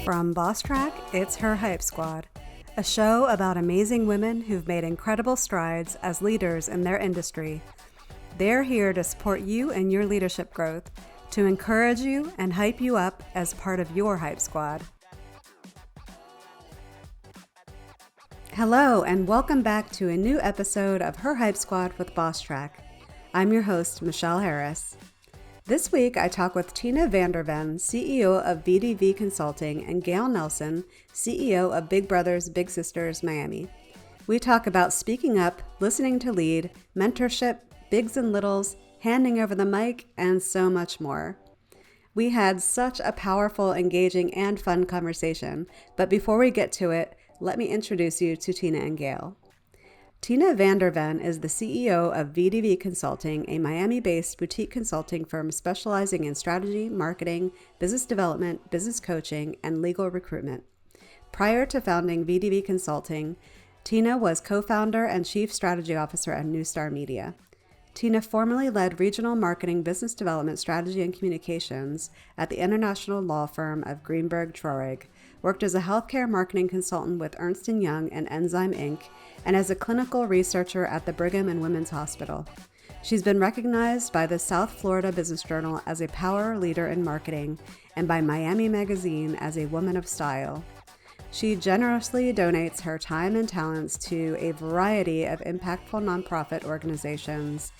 From Bosstrack, it's Her HypeSquad, a show about amazing women who've made incredible strides as leaders in their industry. They're here to support you in your leadership growth, to encourage you and hype you up as part of your Hype Squad. Hello, and welcome back to a new episode of Her Hype Squad with Bosstrack. I'm your host, Michelle Harris. This week, I talk with Tina Ven, CEO of VDV Consulting, and Gale Nelson, CEO of Big Brothers Big Sisters Miami. We talk about speaking up, listening to lead, mentorship, bigs and littles, handing over the mic, and so much more. We had such a powerful, engaging, and fun conversation, but before we get to it, let me introduce you to Tina and Gale. Tina Ven is the CEO of VDV Consulting, a Miami-based boutique consulting firm specializing in strategy, marketing, business development, business coaching, and legal recruitment. Prior to founding VDV Consulting, Tina was co-founder and chief strategy officer at New Star Media. Tina formerly led regional marketing, business development, strategy, and communications at the international law firm of Greenberg Traurig, worked as a healthcare marketing consultant with Ernst & Young and Enzyme Inc., and as a clinical researcher at the Brigham and Women's Hospital. She's been recognized by the South Florida Business Journal as a power leader in marketing and by Miami Magazine as a woman of style. She generously donates her time and talents to a variety of impactful nonprofit organizations,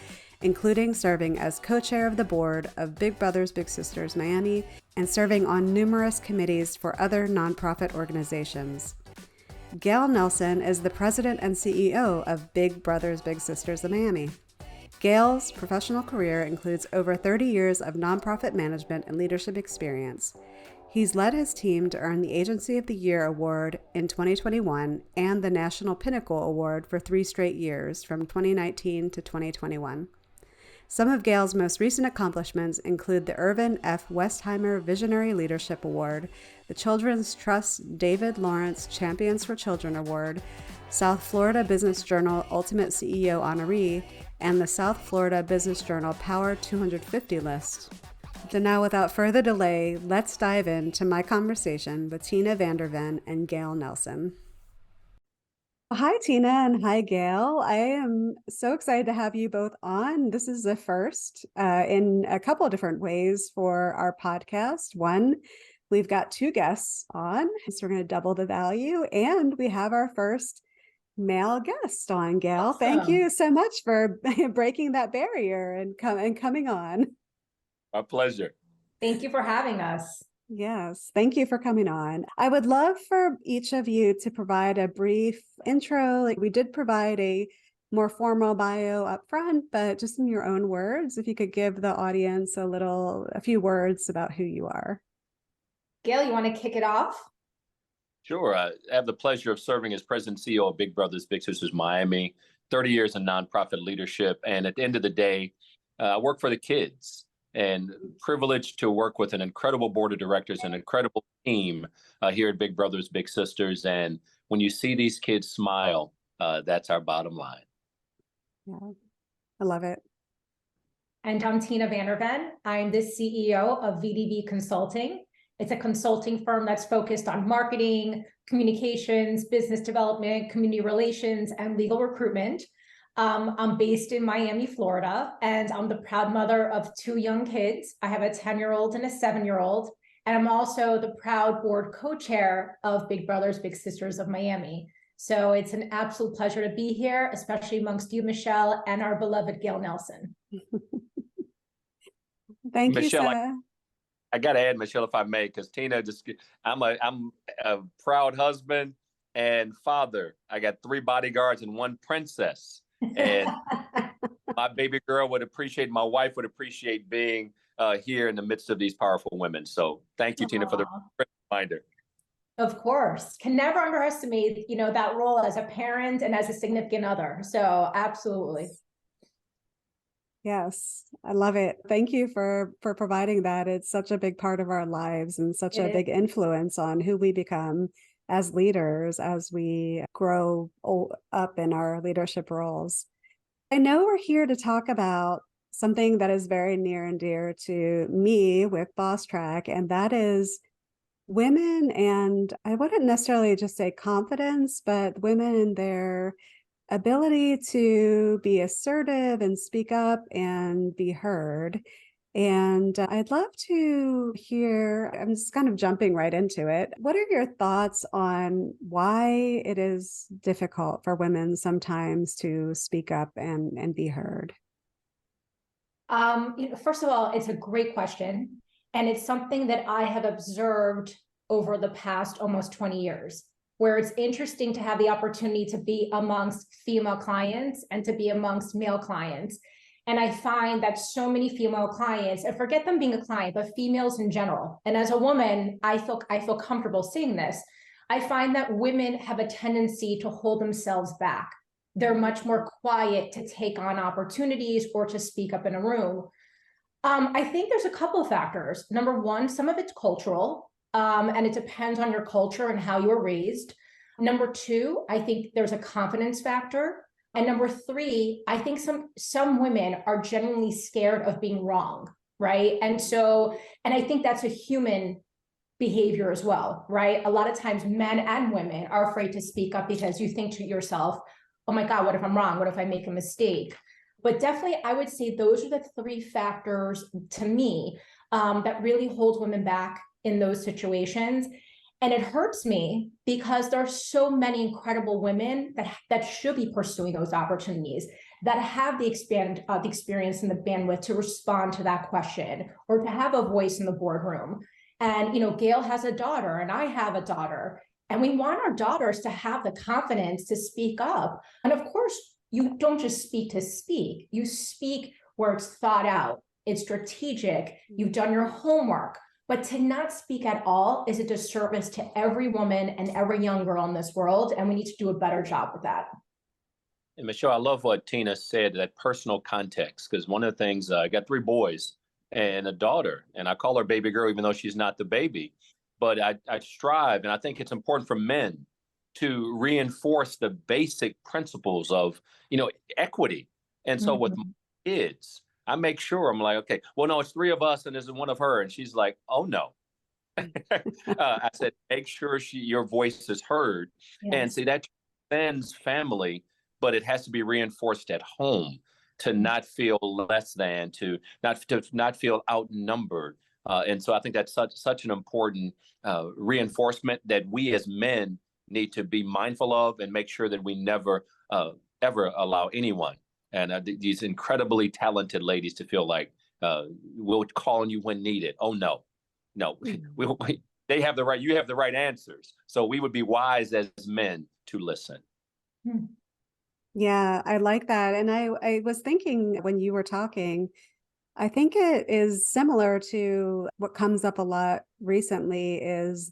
including serving as co-chair of the board of Big Brothers Big Sisters Miami and serving on numerous committees for other nonprofit organizations. Gale Nelson is the president and CEO of Big Brothers Big Sisters of Miami. Gale's professional career includes over 30 years of nonprofit management and leadership experience. He's led his team to earn the Agency of the Year Award in 2021 and the National Pinnacle Award for 3 straight years from 2019 to 2021. Some of Gale's most recent accomplishments include the Irvin F. Westheimer Visionary Leadership Award, the Children's Trust David Lawrence Champions for Children Award, South Florida Business Journal Ultimate CEO Honoree, and the South Florida Business Journal Power 250 list. So now, without further delay, let's dive into my conversation with Tina Ven and Gale Nelson. Hi, Tina, and hi, Gale. I am so excited to have you both on. This is the first in a couple of different ways for our podcast. One, we've got 2 guests on, so we're going to double the value, and we have our first male guest on, Gale. Awesome. Thank you so much for breaking that barrier and coming on. My pleasure. Thank you for having us. Yes, thank you for coming on. I would love for each of you to provide a brief intro. Like, we did provide a more formal bio up front, but just in your own words, if you could give the audience a few words about who you are. Gale, you want to kick it off? Sure. I have the pleasure of serving as president and CEO of Big Brothers Big Sisters Miami, 30 years in nonprofit leadership. And at the end of the day, I work for the kids. And privileged to work with an incredible board of directors, an incredible team here at Big Brothers Big Sisters. And when you see these kids smile, that's our bottom line. Yeah, I love it. And I'm Tina Ven. I'm the CEO of VDV Consulting. It's a consulting firm that's focused on marketing, communications, business development, community relations, and legal recruitment. I'm based in Miami, Florida, and I'm the proud mother of 2 young kids. I have a 10-year-old and a 7-year-old, and I'm also the proud board co-chair of Big Brothers Big Sisters of Miami. So it's an absolute pleasure to be here, especially amongst you, Michelle, and our beloved Gale Nelson. Thank Michelle, you, Sarah. I got to add, Michelle, if I may, because Tina, I'm a proud husband and father. I got 3 bodyguards and 1 princess. And my baby girl would appreciate, my wife would appreciate being here in the midst of these powerful women. So thank you, Tina, for the reminder. Of course. Can never underestimate, that role as a parent and as a significant other. So absolutely. Yes, I love it. Thank you for providing that. It's such a big part of our lives and such a big influence on who we become as leaders as we grow up in our leadership roles. I know we're here to talk about something that is very near and dear to me with Bosstrack, and that is women, and I wouldn't necessarily just say confidence, but women and their ability to be assertive and speak up and be heard. And I'd love to hear, I'm just kind of jumping right into it. What are your thoughts on why it is difficult for women sometimes to speak up and be heard? First of all, it's a great question. And it's something that I have observed over the past almost 20 years, where it's interesting to have the opportunity to be amongst female clients and to be amongst male clients. And I find that so many female clients, and forget them being a client, but females in general. And as a woman, I feel comfortable saying this. I find that women have a tendency to hold themselves back. They're much more quiet to take on opportunities or to speak up in a room. I think there's a couple of factors. Number one, some of it's cultural, and it depends on your culture and how you were raised. Number two, I think there's a confidence factor. And number three, I think some women are genuinely scared of being wrong, right? And I think that's a human behavior as well, right? A lot of times men and women are afraid to speak up because you think to yourself, oh my God, what if I'm wrong? What if I make a mistake? But definitely, I would say those are the three factors to me that really hold women back in those situations. And it hurts me because there are so many incredible women that should be pursuing those opportunities, that have the experience and the bandwidth to respond to that question or to have a voice in the boardroom. And, Gale has a daughter and I have a daughter. And we want our daughters to have the confidence to speak up. And of course, you don't just speak to speak. You speak where it's thought out, it's strategic, you've done your homework. But to not speak at all is a disservice to every woman and every young girl in this world. And we need to do a better job with that. And Michelle, I love what Tina said, that personal context, because one of the things, I got 3 boys and a daughter, and I call her baby girl, even though she's not the baby. But I strive, and I think it's important for men to reinforce the basic principles of, equity. And so with my kids, I make sure I'm like, okay, well, no, it's 3 of us and there's one of her. And she's like, oh, no. I said, make sure your voice is heard. Yes. And see, that transcends family, but it has to be reinforced at home to not feel less than, to not feel outnumbered. And so I think that's such an important reinforcement that we as men need to be mindful of and make sure that we never, ever allow anyone and these incredibly talented ladies to feel like we'll call on you when needed. Oh, no, they have the right, you have the right answers. So we would be wise as men to listen. Yeah, I like that. And I was thinking when you were talking, I think it is similar to what comes up a lot recently is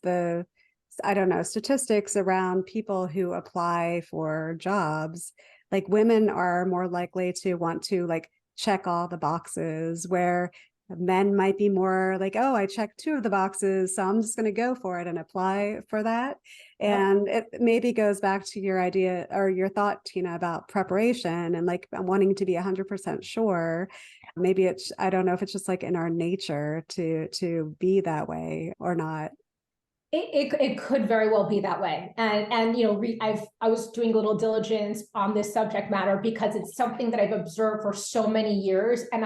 statistics around people who apply for jobs. Like women are more likely to want to check all the boxes, where men might be more like, oh, I checked 2 of the boxes, so I'm just going to go for it and apply for that. And it maybe goes back to your idea or your thought, Tina, about preparation and wanting to be 100% sure. Maybe I don't know if it's just in our nature to be that way or not. It could very well be that way. And I was doing a little diligence on this subject matter because it's something that I've observed for so many years. And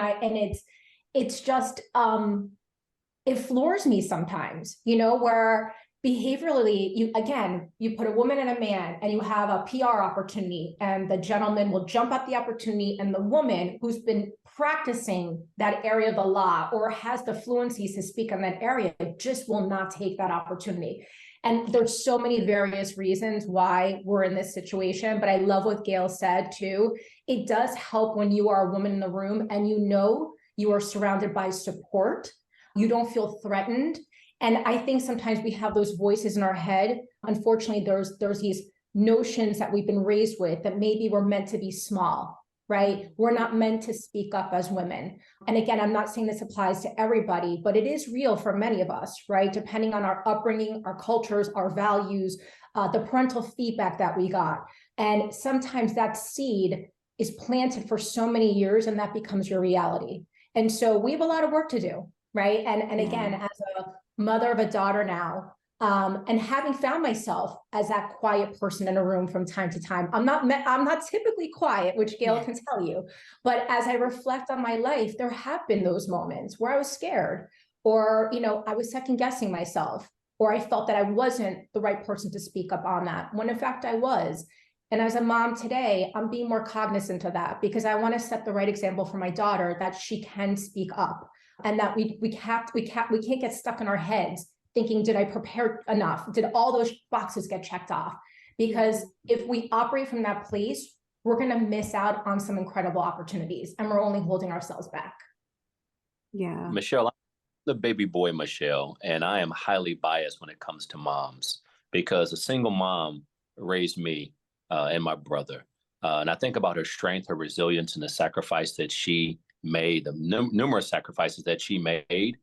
it's just, it floors me sometimes, where behaviorally, you put a woman and a man and you have a PR opportunity and the gentleman will jump at the opportunity and the woman who's been practicing that area of the law or has the fluencies to speak on that area just will not take that opportunity. And there's so many various reasons why we're in this situation, but I love what Gale said too. It does help when you are a woman in the room and you are surrounded by support. You don't feel threatened. And I think sometimes we have those voices in our head. Unfortunately, there's these notions that we've been raised with that maybe we're meant to be small, right? We're not meant to speak up as women. And again, I'm not saying this applies to everybody, but it is real for many of us, right? Depending on our upbringing, our cultures, our values, the parental feedback that we got. And sometimes that seed is planted for so many years and that becomes your reality. And so we have a lot of work to do, right? And again, as a mother of a daughter now, And having found myself as that quiet person in a room from time to time, I'm not typically quiet, which Gale can tell you, but as I reflect on my life, there have been those moments where I was scared, or, I was second guessing myself, or I felt that I wasn't the right person to speak up on that, when in fact I was. And as a mom today, I'm being more cognizant of that, because I want to set the right example for my daughter, that she can speak up, and that we can't get stuck in our heads thinking, did I prepare enough? Did all those boxes get checked off? Because if we operate from that place, we're going to miss out on some incredible opportunities, and we're only holding ourselves back. Yeah. Michelle, I'm the baby boy, Michelle, and I am highly biased when it comes to moms, because a single mom raised me and my brother. And I think about her strength, her resilience, and the sacrifice that she made, the numerous sacrifices that she made.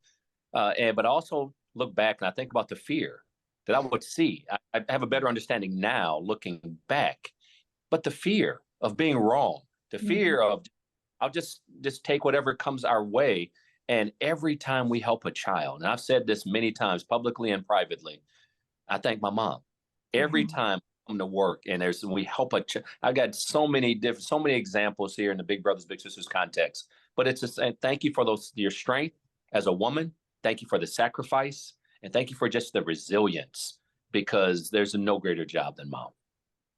But also look back and I think about the fear that I would see. I have a better understanding now looking back, but the fear of being wrong, the fear of I'll just take whatever comes our way. And every time we help a child, and I've said this many times publicly and privately, I thank my mom. Every time I come to work and we help I got so many examples here in the Big Brothers Big Sisters context. But it's just thank you for your strength as a woman. Thank you for the sacrifice, and thank you for just the resilience, because there's no greater job than mom.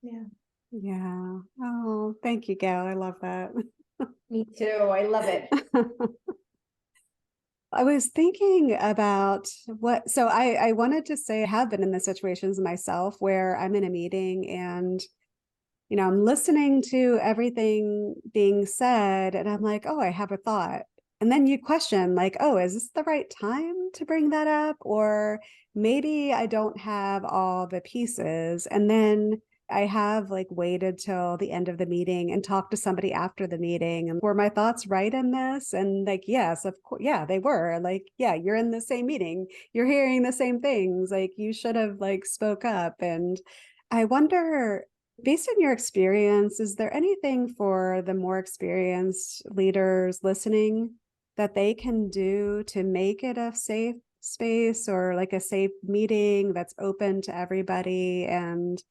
Yeah. Yeah. Oh, thank you, Gale. I love that. Me too. I love it. I was thinking about so I wanted to say I have been in the situations myself where I'm in a meeting and, I'm listening to everything being said and I'm like, oh, I have a thought. And then you question like, oh, is this the right time to bring that up? Or maybe I don't have all the pieces. And then I have like waited till the end of the meeting and talked to somebody after the meeting. And were my thoughts right in this? And like, yes, of course. Yeah, they were like, yeah, you're in the same meeting. You're hearing the same things. Like you should have like spoke up. And I wonder, based on your experience, is there anything for the more experienced leaders listening that they can do to make it a safe space or like a safe meeting that's open to everybody, and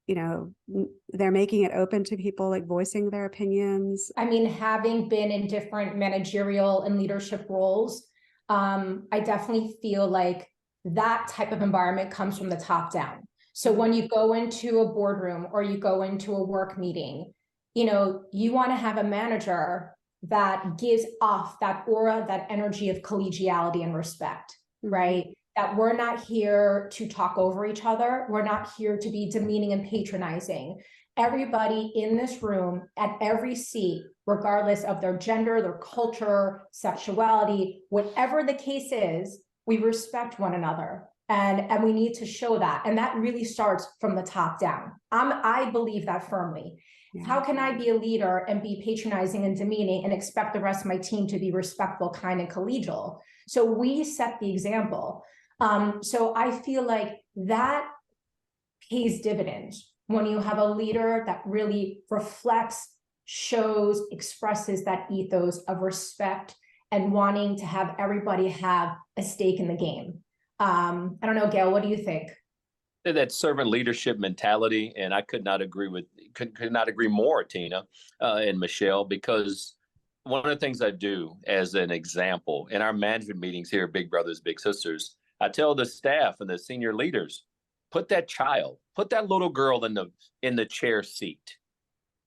they're making it open to people like voicing their opinions? I mean, having been in different managerial and leadership roles, I definitely feel like that type of environment comes from the top down. So when you go into a boardroom or you go into a work meeting, you want to have a manager that gives off that aura, that energy of collegiality and respect, right? That we're not here to talk over each other. We're not here to be demeaning and patronizing. Everybody in this room at every seat, regardless of their gender, their culture, sexuality, whatever the case is, we respect one another. And we need to show that. And that really starts from the top down. I believe that firmly. Yeah. How can I be a leader and be patronizing and demeaning and expect the rest of my team to be respectful, kind, and collegial? So we set the example. So I feel like that pays dividends when you have a leader that really reflects, shows, expresses that ethos of respect and wanting to have everybody have a stake in the game. I don't know, Gale, what do you think? That servant leadership mentality, and I could not agree more, Tina and Michelle, because one of the things I do as an example in our management meetings here at Big Brothers Big Sisters, I tell the staff and the senior leaders, put that little girl in the chair seat.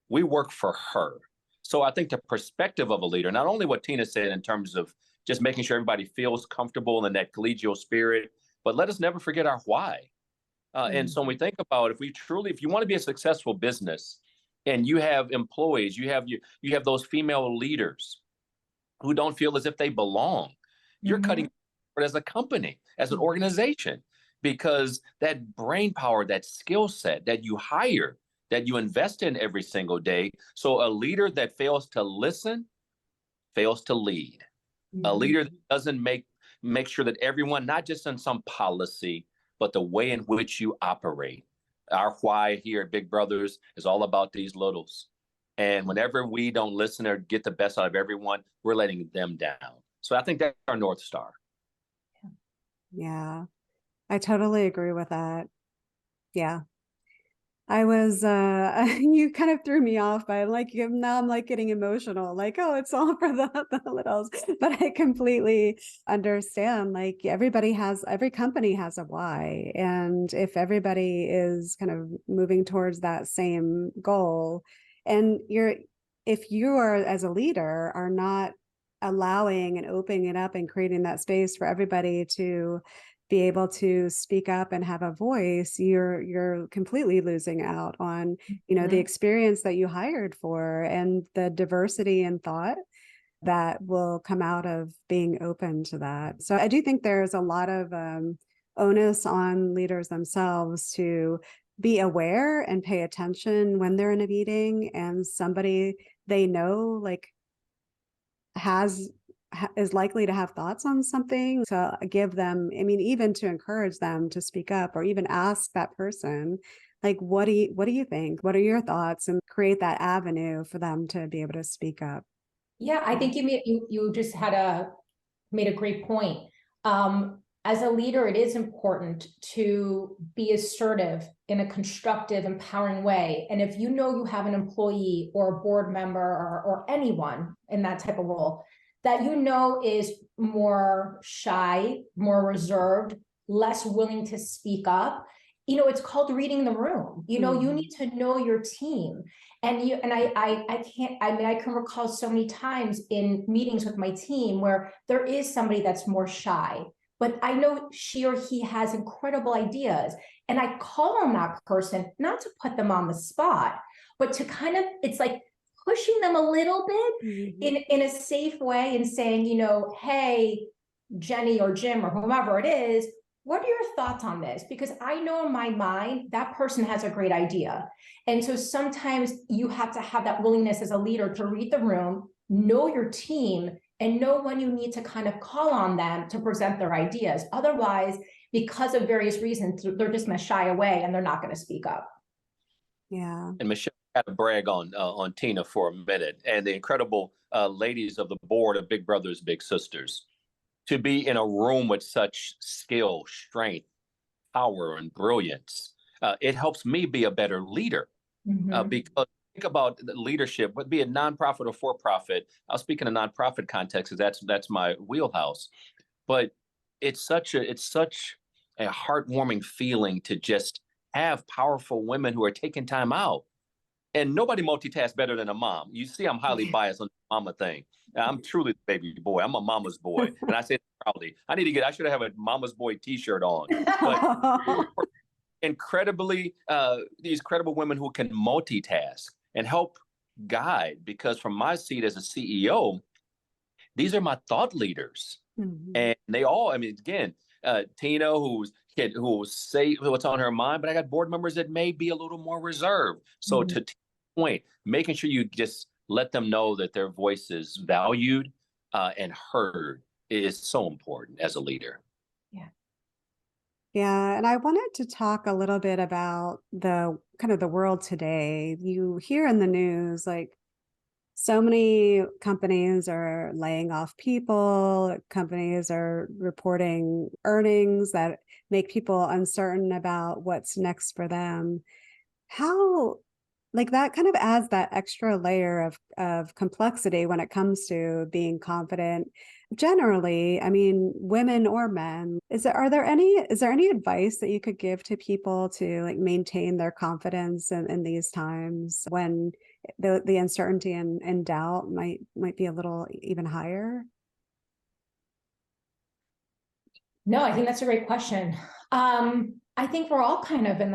We work for her. So I think the perspective of a leader, not only what Tina said in terms of just making sure everybody feels comfortable in that collegial spirit, but let us never forget our why. And so when we think about if you want to be a successful business and you have employees, you have those female leaders who don't feel as if they belong, you're cutting as a company, as an organization, because that brain power, that skill set that you hire, that you invest in every single day. So a leader that fails to listen, fails to lead. A leader that doesn't make sure that everyone, not just in some policy, but the way in which you operate. Our why here at Big Brothers is all about these littles. And whenever we don't listen or get the best out of everyone, we're letting them down. So I think that's our North Star. Yeah. I totally agree with that. Yeah. I was, you kind of threw me off by like, now I'm like getting emotional, like, oh, it's all for the littles. But I completely understand, like, every company has a why. And if everybody is kind of moving towards that same goal, and if you are, as a leader, are not allowing and opening it up and creating that space for everybody to be able to speak up and have a voice, you're completely losing out on, the experience that you hired for and the diversity in thought that will come out of being open to that. So I do think there's a lot of onus on leaders themselves to be aware and pay attention when they're in a meeting and somebody they know like is likely to have thoughts on something, to give them, I mean, even to encourage them to speak up, or even ask that person, like, what do you think? What are your thoughts? And create that avenue for them to be able to speak up. Yeah, I think you just made a great point. As a leader, it is important to be assertive in a constructive, empowering way. And if you know you have an employee or a board member or anyone in that type of role that is more shy, more reserved, less willing to speak up, it's called reading the room. You need to know your team. And I can recall so many times in meetings with my team where there is somebody that's more shy, but I know she or he has incredible ideas. And I call on that person, not to put them on the spot, but to it's like pushing them a little bit in a safe way and saying, hey, Jenny or Jim or whomever it is, what are your thoughts on this? Because I know in my mind, that person has a great idea. And so sometimes you have to have that willingness as a leader to read the room, know your team, and know when you need to kind of call on them to present their ideas. Otherwise, because of various reasons, they're just going to shy away and they're not going to speak up. Yeah. And Michelle, I got to brag on Tina for a minute and the incredible ladies of the board of Big Brothers Big Sisters. To be in a room with such skill, strength, power, and brilliance, it helps me be a better leader. Because think about the leadership, whether it be a nonprofit or for-profit. I'll speak in a nonprofit context because that's my wheelhouse. But it's such a heartwarming feeling to just have powerful women who are taking time out. And nobody multitasks better than a mom. You see, I'm highly biased on the mama thing. I'm truly the baby boy. I'm a mama's boy. And I say proudly, I should have a mama's boy t-shirt on. But these credible women who can multitask and help guide, because from my seat as a CEO, these are my thought leaders. And they all, I mean, again, Tina, who will say what's on her mind, but I got board members that may be a little more reserved. So to point, making sure you just let them know that their voice is valued and heard is so important as a leader. Yeah. And I wanted to talk a little bit about the kind of the world today. You hear in the news, like, so many companies are laying off people. Companies are reporting earnings that make people uncertain about what's next for them. How, like, that kind of adds that extra layer of complexity when it comes to being confident. Generally, I mean, women or men, is there any advice that you could give to people to like maintain their confidence in these times when the uncertainty and doubt might be a little even higher? No, I think that's a great question. I think we're all kind of in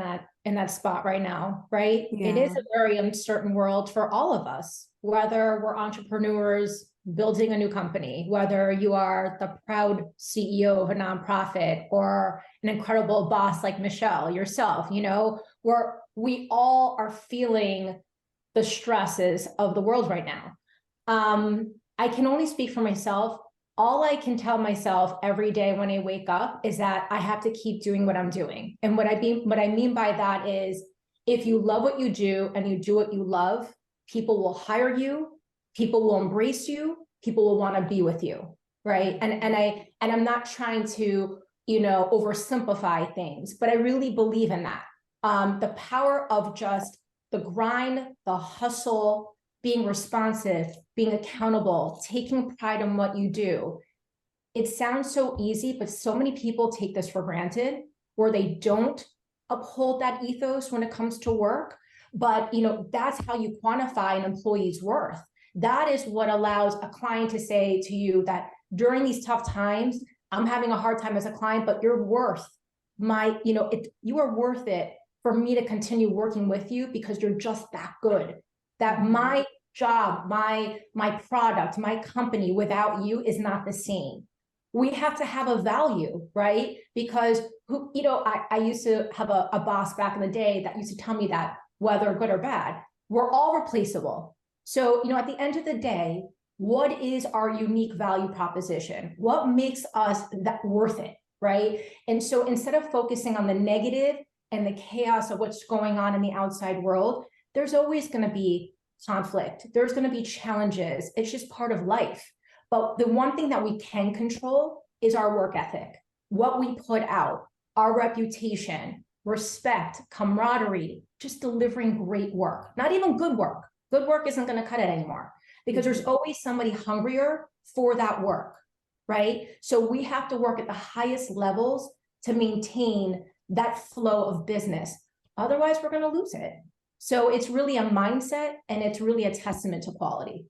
that spot right now, right? Yeah. It is a very uncertain world for all of us, whether we're entrepreneurs building a new company, whether you are the proud CEO of a nonprofit or an incredible boss like Michelle, yourself, we all are feeling the stresses of the world right now. I can only speak for myself. All I can tell myself every day when I wake up is that I have to keep doing what I'm doing. And what I mean by that is, if you love what you do and you do what you love, people will hire you, people will embrace you, people will want to be with you, right? And I'm not trying to oversimplify things, but I really believe in that. The power of just the grind, the hustle, being responsive, being accountable, taking pride in what you do. It sounds so easy, but so many people take this for granted, or they don't uphold that ethos when it comes to work. But that's how you quantify an employee's worth. That is what allows a client to say to you that during these tough times, I'm having a hard time as a client, but you're worth you are worth it for me to continue working with you because you're just that good. That my job, my product, my company without you is not the same. We have to have a value, right? Because I used to have a boss back in the day that used to tell me that whether good or bad, we're all replaceable. So, at the end of the day, what is our unique value proposition? What makes us that worth it, right? And so instead of focusing on the negative and the chaos of what's going on in the outside world, there's always going to be conflict. There's going to be challenges. It's just part of life. But the one thing that we can control is our work ethic, what we put out, our reputation, respect, camaraderie, just delivering great work, not even good work. Good work isn't going to cut it anymore because there's always somebody hungrier for that work, right? So we have to work at the highest levels to maintain that flow of business. Otherwise, we're going to lose it. So it's really a mindset, and it's really a testament to quality.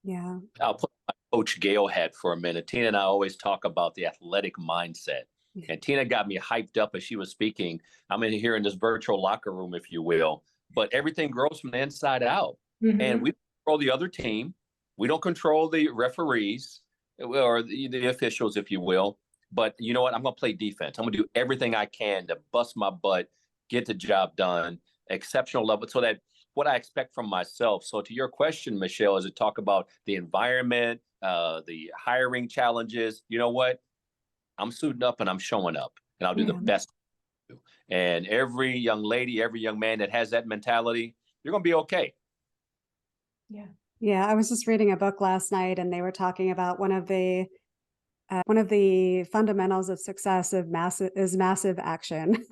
Yeah. I'll put my Coach Gale hat for a minute. Tina and I always talk about the athletic mindset. And Tina got me hyped up as she was speaking. I'm in here in this virtual locker room, if you will, but everything grows from the inside out. Mm-hmm. And we control the other team. We don't control the referees or the officials, if you will. But you know what? I'm going to play defense. I'm going to do everything I can to bust my butt, get the job done, exceptional level, so that what I expect from myself. So to your question, Michelle, as it talk about the environment, the hiring challenges, you know what? I'm suiting up and I'm showing up, and I'll do the best. And every young lady, every young man that has that mentality, you're going to be okay. Yeah. Yeah. I was just reading a book last night, and they were talking about one of the fundamentals of success is massive action.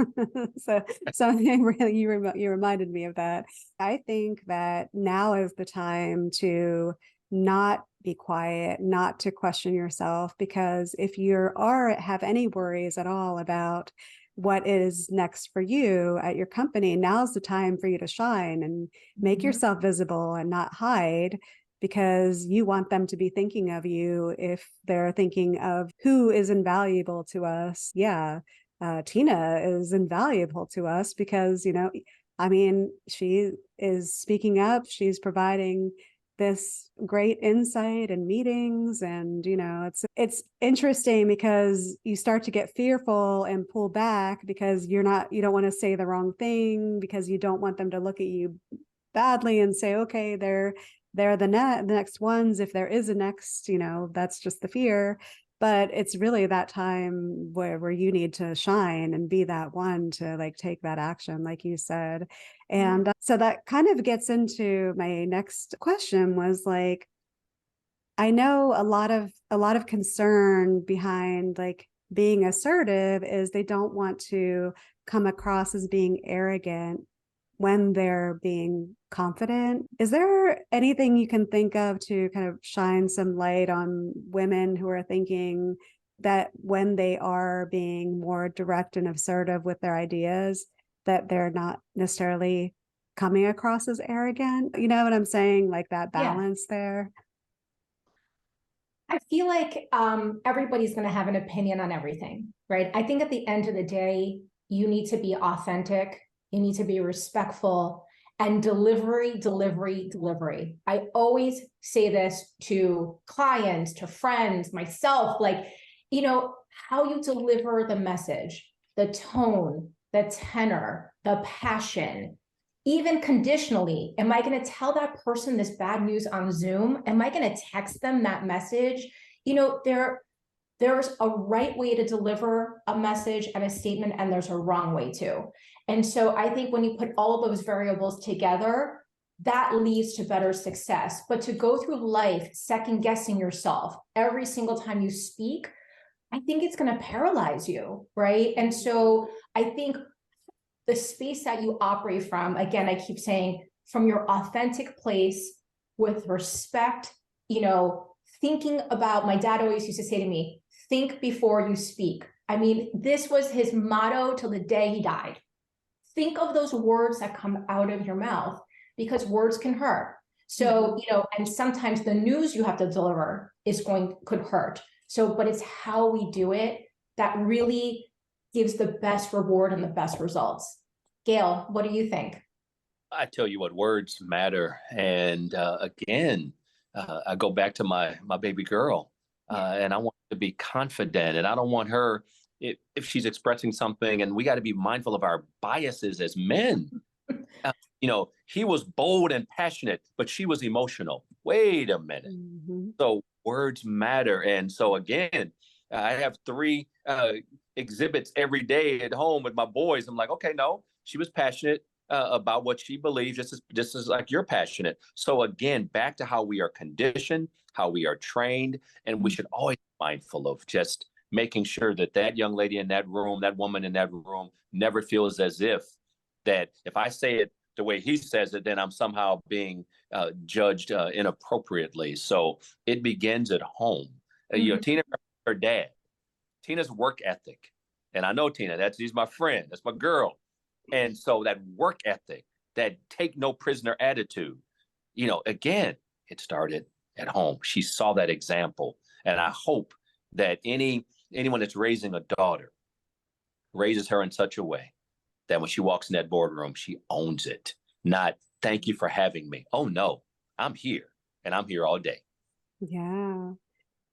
So something really, you reminded me of that. I think that now is the time to not be quiet, not to question yourself, because if you have any worries at all about what is next for you at your company, now's the time for you to shine and make yourself visible and not hide, because you want them to be thinking of you if they're thinking of who is invaluable to us. Yeah, Tina is invaluable to us because, she is speaking up, she's providing this great insight and meetings. And, it's interesting because you start to get fearful and pull back because you don't want to say the wrong thing, because you don't want them to look at you badly and say, okay, they're the next ones. If there is a next, that's just the fear. But it's really that time where you need to shine and be that one to take that action, like you said. And so that kind of gets into my next question was I know a lot of concern behind being assertive is they don't want to come across as being arrogant when they're being confident. Is there anything you can think of to kind of shine some light on women who are thinking that when they are being more direct and assertive with their ideas, that they're not necessarily coming across as arrogant? You know what I'm saying? That balance there. I feel like everybody's going to have an opinion on everything, right? I think at the end of the day, you need to be authentic. You need to be respectful, and delivery. I always say this to clients, to friends, myself, how you deliver the message, the tone, the tenor, the passion, even conditionally. Am I going to tell that person this bad news on Zoom? Am I going to text them that message? There's a right way to deliver a message and a statement, and there's a wrong way too. And so I think when you put all of those variables together, that leads to better success. But to go through life second guessing yourself every single time you speak, I think it's going to paralyze you, right? And so I think the space that you operate from, again, I keep saying, from your authentic place with respect, thinking about, my dad always used to say to me, think before you speak. I mean, this was his motto till the day he died. Think of those words that come out of your mouth, because words can hurt. So, and sometimes the news you have to deliver could hurt. So, but it's how we do it that really gives the best reward and the best results. Gale, what do you think? I tell you what, words matter. And again, I go back to my baby girl, and I want her to be confident, and I don't want her, if she's expressing something, and we got to be mindful of our biases as men. He was bold and passionate, but she was emotional. Wait a minute. Mm-hmm. So words matter. And so again, I have 3 exhibits every day at home with my boys. I'm like, okay, no, she was passionate about what she believes, just as like you're passionate. So again, back to how we are conditioned, how we are trained, and we should always be mindful of just making sure that young lady in that room, that woman in that room, never feels as if I say it the way he says it, then I'm somehow being judged inappropriately. So it begins at home. Mm-hmm. Tina, her dad, Tina's work ethic, and I know Tina, she's my friend, that's my girl. And so that work ethic, that take no prisoner attitude, again, it started at home. She saw that example. And I hope that anyone that's raising a daughter raises her in such a way that when she walks in that boardroom, she owns it. Not, thank you for having me. Oh, no, I'm here, and I'm here all day. Yeah.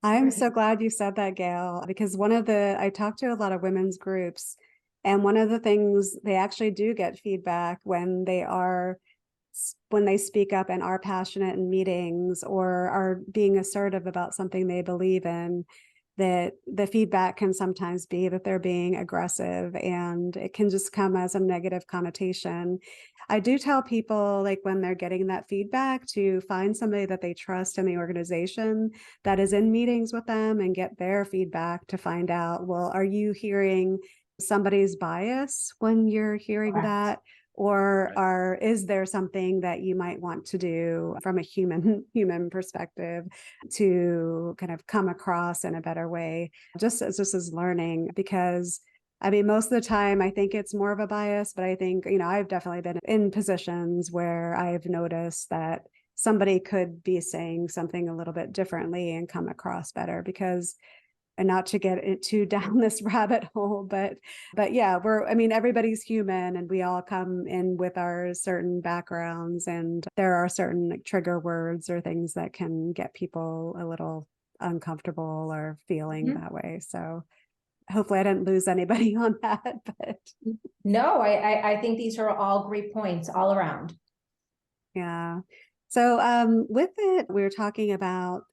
I'm so glad you said that, Gale, because I talk to a lot of women's groups, and one of the things they actually do get feedback when they speak up and are passionate in meetings or are being assertive about something they believe in, that the feedback can sometimes be that they're being aggressive, and it can just come as a negative connotation. I do tell people, like, when they're getting that feedback, to find somebody that they trust in the organization that is in meetings with them and get their feedback to find out, well, are you hearing somebody's bias when you're hearing that? Or is there something that you might want to do from a human perspective to kind of come across in a better way, just as learning? Because I mean, most of the time, I think it's more of a bias, but I think, I've definitely been in positions where I've noticed that somebody could be saying something a little bit differently and come across better, because, and not to get it too down this rabbit hole, but yeah, everybody's human, and we all come in with our certain backgrounds, and there are certain trigger words or things that can get people a little uncomfortable or feeling that way. So hopefully I didn't lose anybody on that, but no, I think these are all great points all around. Yeah. So with it, we were talking about,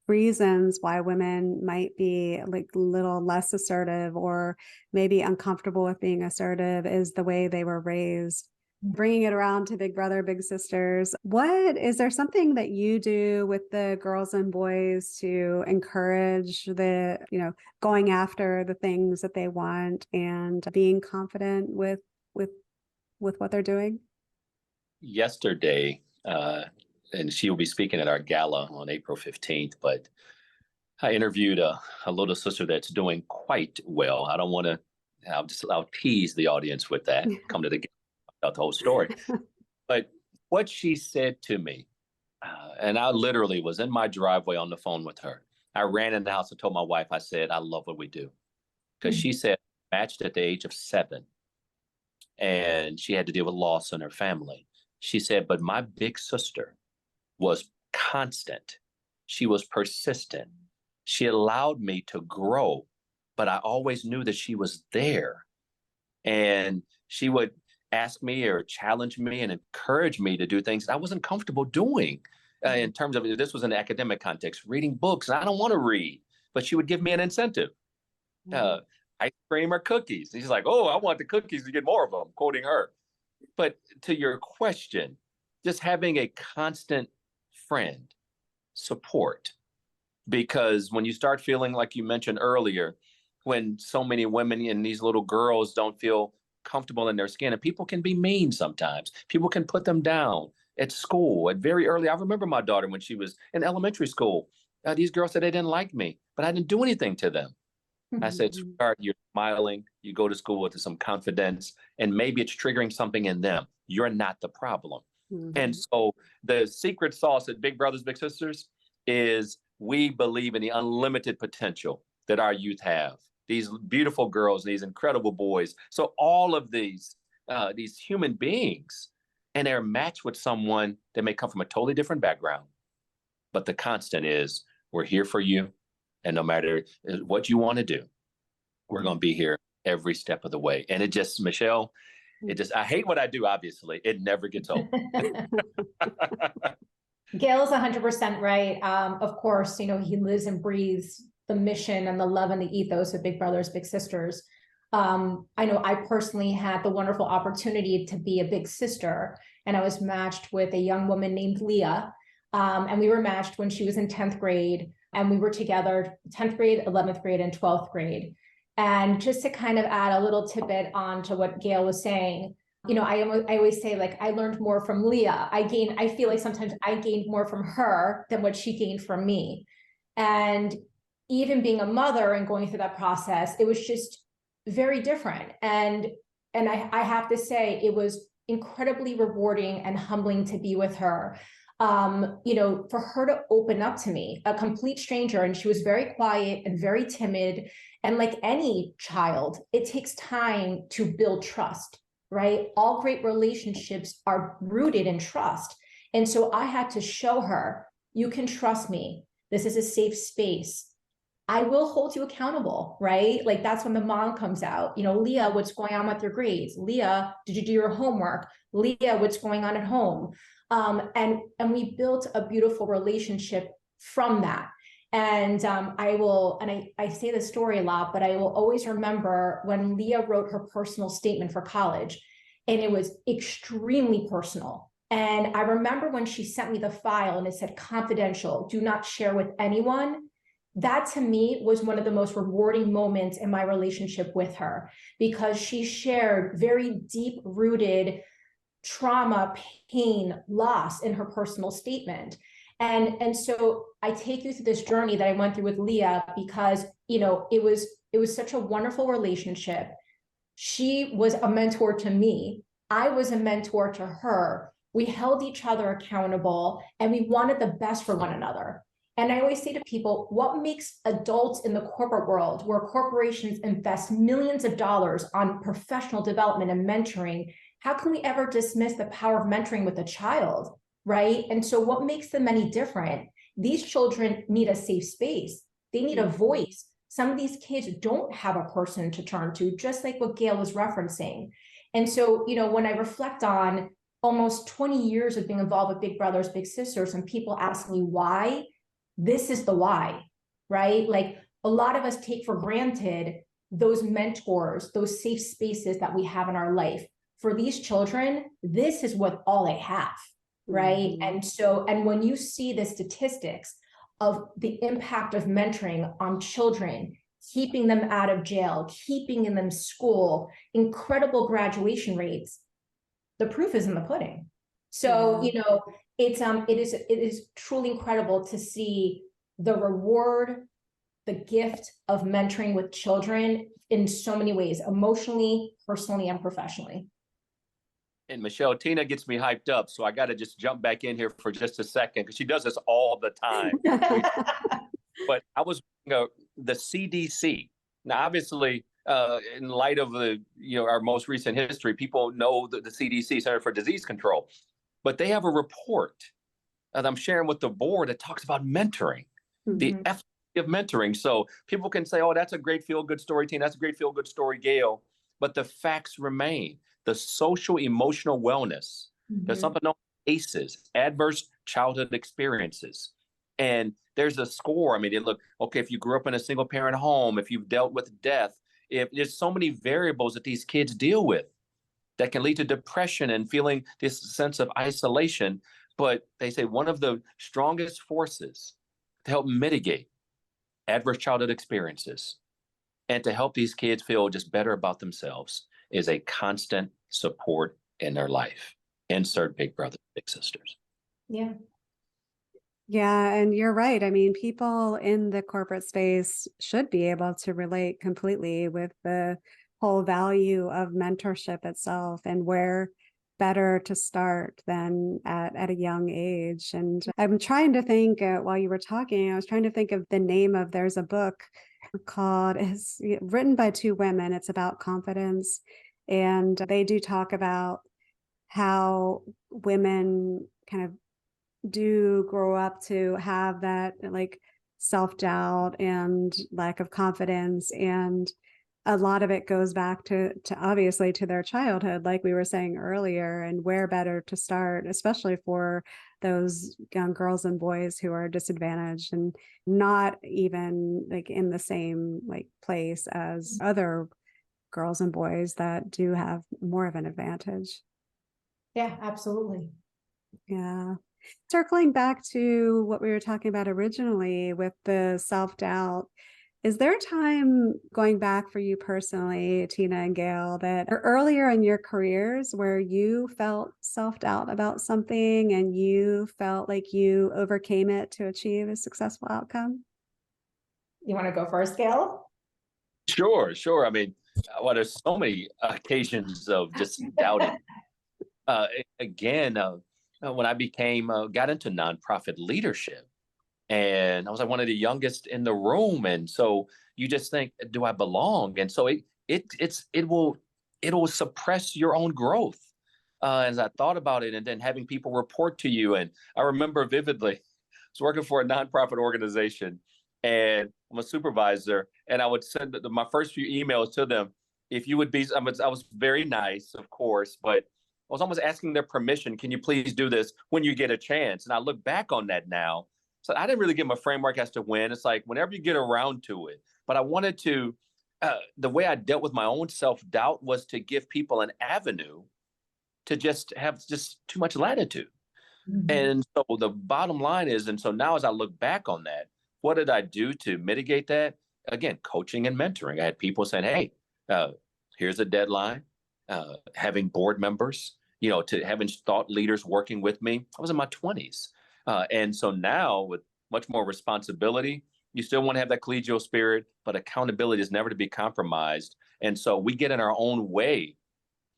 reasons why women might be like a little less assertive or maybe uncomfortable with being assertive is the way they were raised. Bringing it around to big brother, big sisters, is there something that you do with the girls and boys to encourage going after the things that they want and being confident with what they're doing? Yesterday, and she will be speaking at our gala on April 15th, but I interviewed a little sister that's doing quite well. I don't want to, I'll tease the audience with that, come to the gala about the whole story. But what she said to me, and I literally was in my driveway on the phone with her. I ran in the house and told my wife, I said, I love what we do. Because she said, matched at the age of 7, and she had to deal with loss in her family. She said, but my big sister was constant. She was persistent. She allowed me to grow, but I always knew that she was there. And she would ask me or challenge me and encourage me to do things I wasn't comfortable doing. In terms of, this was an academic context, reading books. And I don't want to read, but she would give me an incentive. Ice cream or cookies. And she's like, oh, I want the cookies to get more of them, quoting her. But to your question, just having a constant friend, support, because when you start feeling like you mentioned earlier, when so many women and these little girls don't feel comfortable in their skin, and people can be mean sometimes. People can put them down at school at very early. I remember my daughter when she was in elementary school. These girls said they didn't like me, but I didn't do anything to them. I said, sweetheart, you're smiling, you go to school with some confidence, and maybe it's triggering something in them. You're not the problem. And so the secret sauce at Big Brothers Big Sisters is we believe in the unlimited potential that our youth have. These beautiful girls, these incredible boys. So all of these human beings, and they're matched with someone that may come from a totally different background. But the constant is we're here for you. And no matter what you want to do, we're going to be here every step of the way. And it just, Michelle, I hate what I do, obviously. It never gets old. Gale is 100% right. Of course, he lives and breathes the mission and the love and the ethos of Big Brothers Big Sisters. I know I personally had the wonderful opportunity to be a big sister, and I was matched with a young woman named Leah. And we were matched when she was in 10th grade, and we were together 10th grade, 11th grade, and 12th grade. And just to kind of add a little tidbit on to what Gale was saying, I always say, like, I learned more from Leah. I feel like sometimes I gained more from her than what she gained from me. And even being a mother and going through that process, it was just very different. And I have to say, it was incredibly rewarding and humbling to be with her. For her to open up to me, a complete stranger, and she was very quiet and very timid. And like any child, it takes time to build trust, right? All great relationships are rooted in trust. And so I had to show her, you can trust me. This is a safe space. I will hold you accountable, right? Like, that's when the mom comes out. Leah, what's going on with your grades? Leah, did you do your homework? Leah, what's going on at home? And we built a beautiful relationship from that. And I say this story a lot, but I will always remember when Leah wrote her personal statement for college, and it was extremely personal. And I remember when she sent me the file and it said confidential, do not share with anyone. That to me was one of the most rewarding moments in my relationship with her, because she shared very deep rooted trauma, pain, loss in her personal statement. And so I take you through this journey that I went through with Leah because, it was such a wonderful relationship. She was a mentor to me. I was a mentor to her. We held each other accountable, and we wanted the best for one another. And I always say to people, what makes adults in the corporate world, where corporations invest millions of dollars on professional development and mentoring, how can we ever dismiss the power of mentoring with a child, right? And so what makes them any different? These children need a safe space. They need a voice. Some of these kids don't have a person to turn to, just like what Gale was referencing. And so, when I reflect on almost 20 years of being involved with Big Brothers Big Sisters, and people ask me why, this is the why, right? Like, a lot of us take for granted those mentors, those safe spaces that we have in our life. For these children, this is what all they have, right? And when you see the statistics of the impact of mentoring on children, keeping them out of jail, keeping them in school, incredible graduation rates, the proof is in the pudding. So, it is truly incredible to see the reward, the gift of mentoring with children in so many ways, emotionally, personally, and professionally. And Michelle, Tina gets me hyped up, so I got to just jump back in here for just a second, because she does this all the time. But I was, the CDC. Now, obviously, in light of our most recent history, people know the CDC, Center for Disease Control, but they have a report that I'm sharing with the board that talks about mentoring, the efficacy of mentoring. So people can say, oh, that's a great feel-good story, Tina. That's a great feel-good story, Gale. But the facts remain. The social emotional wellness. There's something known as ACEs, adverse childhood experiences. And there's a score. I mean, if you grew up in a single parent home, if you've dealt with death, if there's so many variables that these kids deal with that can lead to depression and feeling this sense of isolation. But they say one of the strongest forces to help mitigate adverse childhood experiences, and to help these kids feel just better about themselves is a constant support in their life. Insert big brothers, big sisters. Yeah. Yeah, and you're right. I mean, people in the corporate space should be able to relate completely with the whole value of mentorship itself, and where better to start than at a young age. And I'm trying to think, while you were talking, I was trying to think of the name of, there's a book called, is written by two women. It's about confidence. And they do talk about how women kind of do grow up to have that like self-doubt and lack of confidence, and a lot of it goes back to obviously to their childhood, like we were saying earlier, and where better to start, especially for those young girls and boys who are disadvantaged and not even like in the same like place as other girls and boys that do have more of an advantage. Yeah, absolutely. Yeah. Circling back to what we were talking about originally with the self-doubt, is there a time going back for you personally, Tina and Gale, that or earlier in your careers where you felt self-doubt about something and you felt like you overcame it to achieve a successful outcome? You want to go first, Gale? Sure. I mean, well, there's so many occasions of just doubting. Again, when I got into nonprofit leadership, and I was like one of the youngest in the room, and so you just think, do I belong? And so it'll suppress your own growth. As I thought about it, and then having people report to you, and I remember vividly, I was working for a nonprofit organization, and I'm a supervisor, and I would send my first few emails to them. If you would be, I was very nice, of course, but I was almost asking their permission. Can you please do this when you get a chance? And I look back on that now. So I didn't really give them a framework as to when. It's like whenever you get around to it. But I wanted to, the way I dealt with my own self-doubt was to give people an avenue to just have just too much latitude. Mm-hmm. And so the bottom line is, and so now as I look back on that, what did I do to mitigate that? Again, coaching and mentoring. I had people saying, hey, here's a deadline. Having board members, to having thought leaders working with me. I was in my 20s. And so now with much more responsibility, you still want to have that collegial spirit, but accountability is never to be compromised. And so we get in our own way,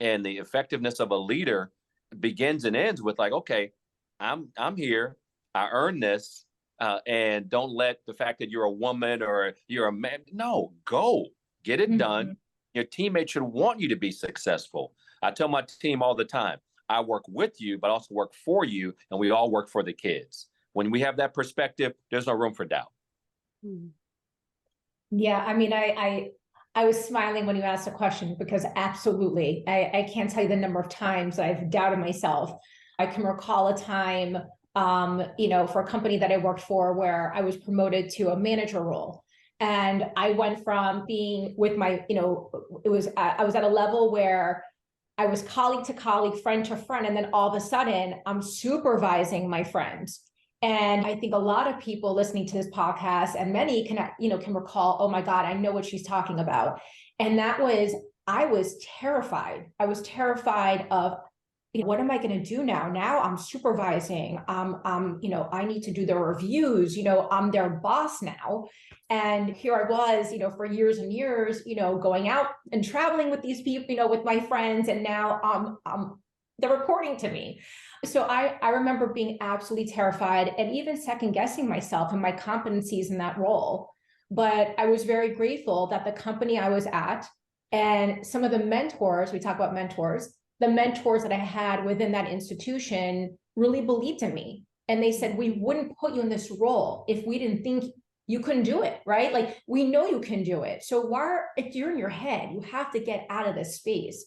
and the effectiveness of a leader begins and ends with like, okay, I'm here, I earned this, and don't let the fact that you're a woman or you're a man, no, go get it done. Your teammates should want you to be successful. I tell my team all the time, I work with you, but also work for you, and we all work for the kids. When we have that perspective, there's no room for doubt. Yeah, I mean, I was smiling when you asked the question, because absolutely, I can't tell you the number of times I've doubted myself. I can recall a time, for a company that I worked for where I was promoted to a manager role. And I went from being with my, I was at a level where I was colleague to colleague, friend to friend. And then all of a sudden I'm supervising my friends. And I think a lot of people listening to this podcast, and many can recall, oh my God, I know what she's talking about. And I was terrified. I was terrified of, what am I going to do now? Now I'm supervising. I need to do the reviews. I'm their boss now. And here I was, for years and years, going out and traveling with these people, with my friends. And now they're reporting to me. So I remember being absolutely terrified and even second guessing myself and my competencies in that role. But I was very grateful that the company I was at and some of the mentors, we talk about mentors, the mentors that I had within that institution really believed in me. And they said, we wouldn't put you in this role if we didn't think you couldn't do it, right? Like, we know you can do it. So if you're in your head, you have to get out of this space.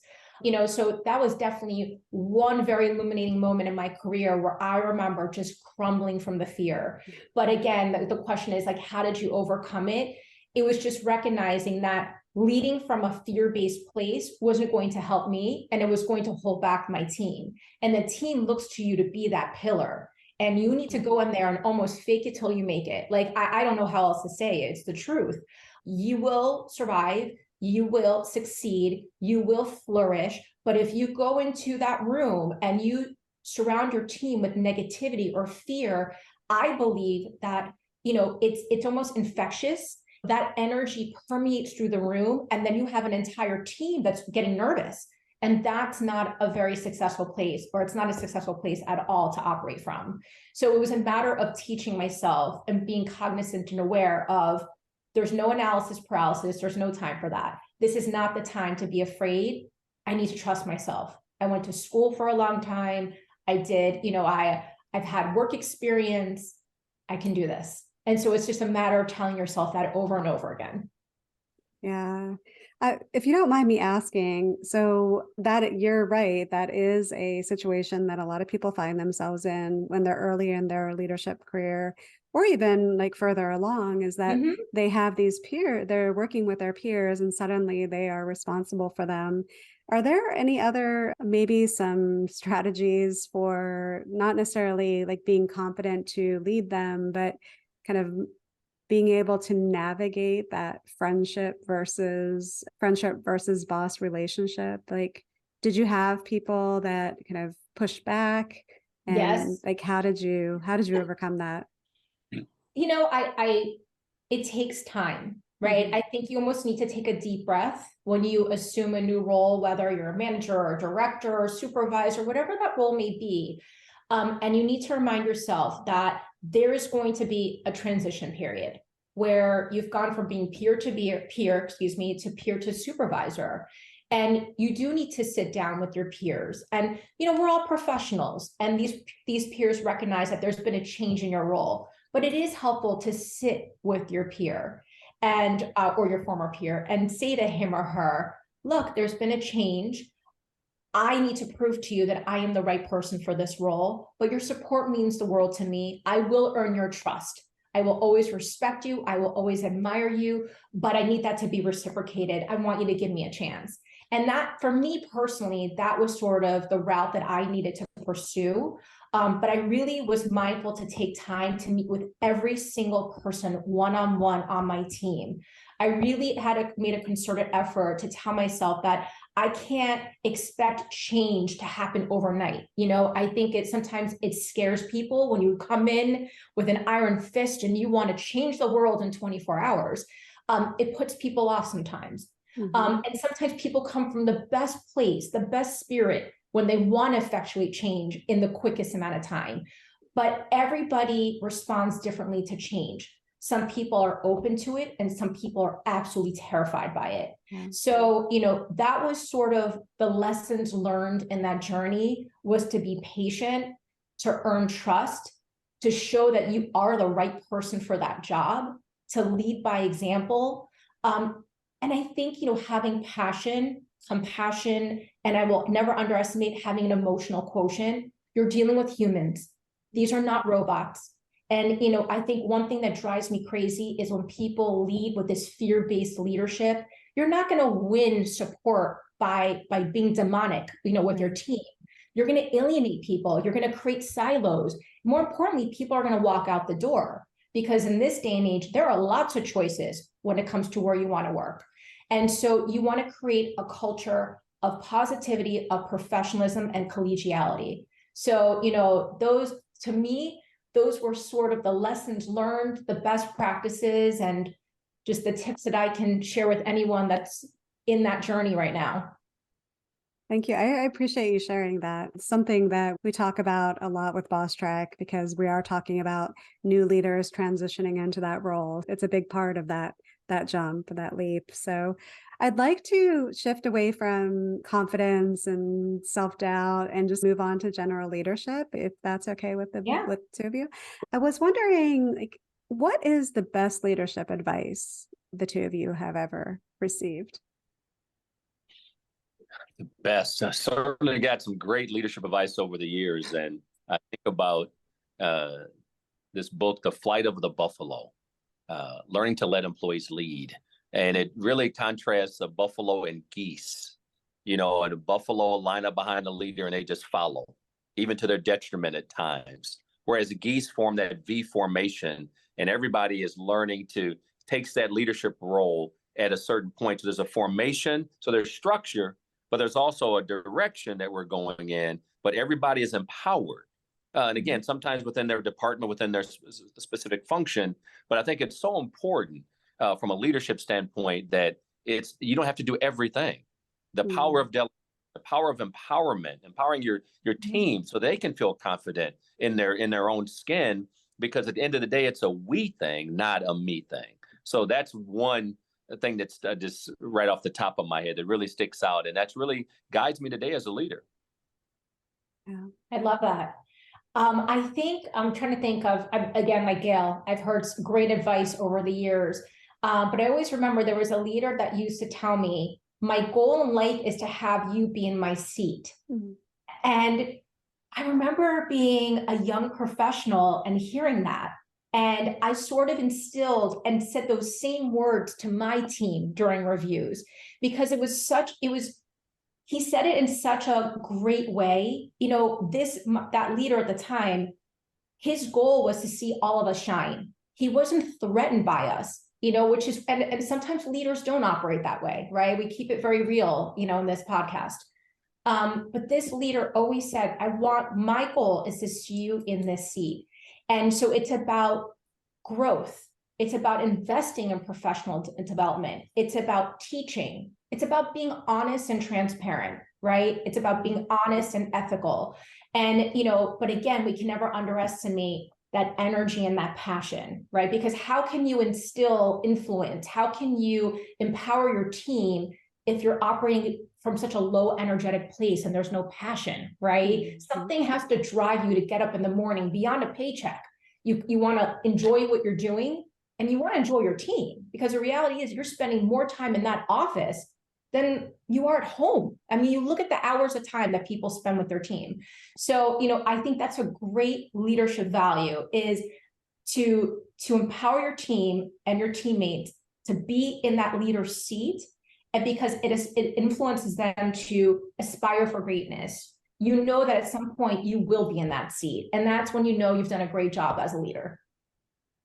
So that was definitely one very illuminating moment in my career where I remember just crumbling from the fear. But again, the question is like, how did you overcome it? It was just recognizing that leading from a fear-based place wasn't going to help me, and it was going to hold back my team. And the team looks to you to be that pillar. And you need to go in there and almost fake it till you make it. Like, I don't know how else to say it. It's the truth. You will survive. You will succeed. You will flourish. But if you go into that room and you surround your team with negativity or fear, I believe that, it's almost infectious. That energy permeates through the room, and then you have an entire team that's getting nervous. And that's not a very successful place, or it's not a successful place at all to operate from. So it was a matter of teaching myself and being cognizant and aware of, there's no analysis paralysis. There's no time for that. This is not the time to be afraid. I need to trust myself. I went to school for a long time. I did, I've had work experience. I can do this. And so it's just a matter of telling yourself that over and over again. Yeah. If you don't mind me asking, so that you're right, that is a situation that a lot of people find themselves in when they're early in their leadership career, or even like further along, is that they have these they're working with their peers and suddenly they are responsible for them. Are there any other, maybe some strategies for not necessarily like being confident to lead them, but kind of being able to navigate that friendship versus boss relationship? Like, did you have people that kind of pushed back? And yes. Like, how did you overcome that? It takes time, right? I think you almost need to take a deep breath when you assume a new role, whether you're a manager or director or supervisor, whatever that role may be. And you need to remind yourself that there is going to be a transition period where you've gone from being peer to peer to supervisor. And you do need to sit down with your peers. And, we're all professionals, and these peers recognize that there's been a change in your role, but it is helpful to sit with your peer and, or your former peer, and say to him or her, look, there's been a change. I need to prove to you that I am the right person for this role, but your support means the world to me. I will earn your trust. I will always respect you. I will always admire you, but I need that to be reciprocated. I want you to give me a chance. And that, for me personally, that was sort of the route that I needed to pursue. But I really was mindful to take time to meet with every single person one-on-one on my team. I really made a concerted effort to tell myself that I can't expect change to happen overnight. I think sometimes it scares people when you come in with an iron fist and you want to change the world in 24 hours. It puts people off sometimes. And sometimes people come from the best place, the best spirit, when they want to effectuate change in the quickest amount of time. But everybody responds differently to change. Some people are open to it, and some people are absolutely terrified by it. So, that was sort of the lessons learned in that journey, was to be patient, to earn trust, to show that you are the right person for that job, to lead by example. And I think, having passion, compassion, and I will never underestimate having an emotional quotient. You're dealing with humans. These are not robots. And, I think one thing that drives me crazy is when people lead with this fear-based leadership. You're not going to win support by being demonic, with your team. You're going to alienate people. You're going to create silos. More importantly, people are going to walk out the door, because in this day and age, there are lots of choices when it comes to where you want to work. And so you want to create a culture of positivity, of professionalism, and collegiality. So, those, to me, those were sort of the lessons learned, the best practices, and just the tips that I can share with anyone that's in that journey right now. Thank you. I appreciate you sharing that. It's something that we talk about a lot with Bosstrack, because we are talking about new leaders transitioning into that role. It's a big part of that jump, that leap. So I'd like to shift away from confidence and self-doubt and just move on to general leadership, if that's okay with with two of you. I was wondering, like, what is the best leadership advice the two of you have ever received? The best. I certainly got some great leadership advice over the years. And I think about this book, The Flight of the Buffalo, learning to let employees lead. And it really contrasts the buffalo and geese. And a buffalo line up behind the leader and they just follow, even to their detriment at times. whereas geese form that V formation, and everybody is learning to takes that leadership role at a certain point. So there's a formation, so there's structure, but there's also a direction that we're going in, but everybody is empowered. And again, sometimes within their department, within their specific function, but I think it's so important from a leadership standpoint that you don't have to do everything. The power of delegation, the power of empowerment, empowering your team so they can feel confident in their own skin, because at the end of the day, it's a we thing, not a me thing. So that's one thing that's just right off the top of my head that really sticks out, and that's really guides me today as a leader. Yeah, I love that. I think I'm trying to think of, again, like Gale, I've heard great advice over the years, but I always remember there was a leader that used to tell me, my goal in life is to have you be in my seat. And I remember being a young professional and hearing that. And I sort of instilled and said those same words to my team during reviews, because he said it in such a great way. You know, that leader at the time, his goal was to see all of us shine. He wasn't threatened by us, you know, which is, and sometimes leaders don't operate that way, right? We keep it very real, you know, in this podcast. But this leader always said, my goal is to see you in this seat. And so it's about growth. It's about investing in professional development. It's about teaching. It's about being honest and transparent, right? It's about being honest and ethical. And, you know, but again, we can never underestimate that energy and that passion, right? Because how can you instill influence? How can you empower your team if you're operating from such a low energetic place and there's no passion, right? Something has to drive you to get up in the morning beyond a paycheck. You want to enjoy what you're doing, and you want to enjoy your team, because the reality is you're spending more time in that office than you are at home. I mean, you look at the hours of time that people spend with their team. So, you know, I think that's a great leadership value, is to empower your team and your teammates to be in that leader's seat. And because it influences them to aspire for greatness. You know that at some point you will be in that seat. And that's when you know you've done a great job as a leader.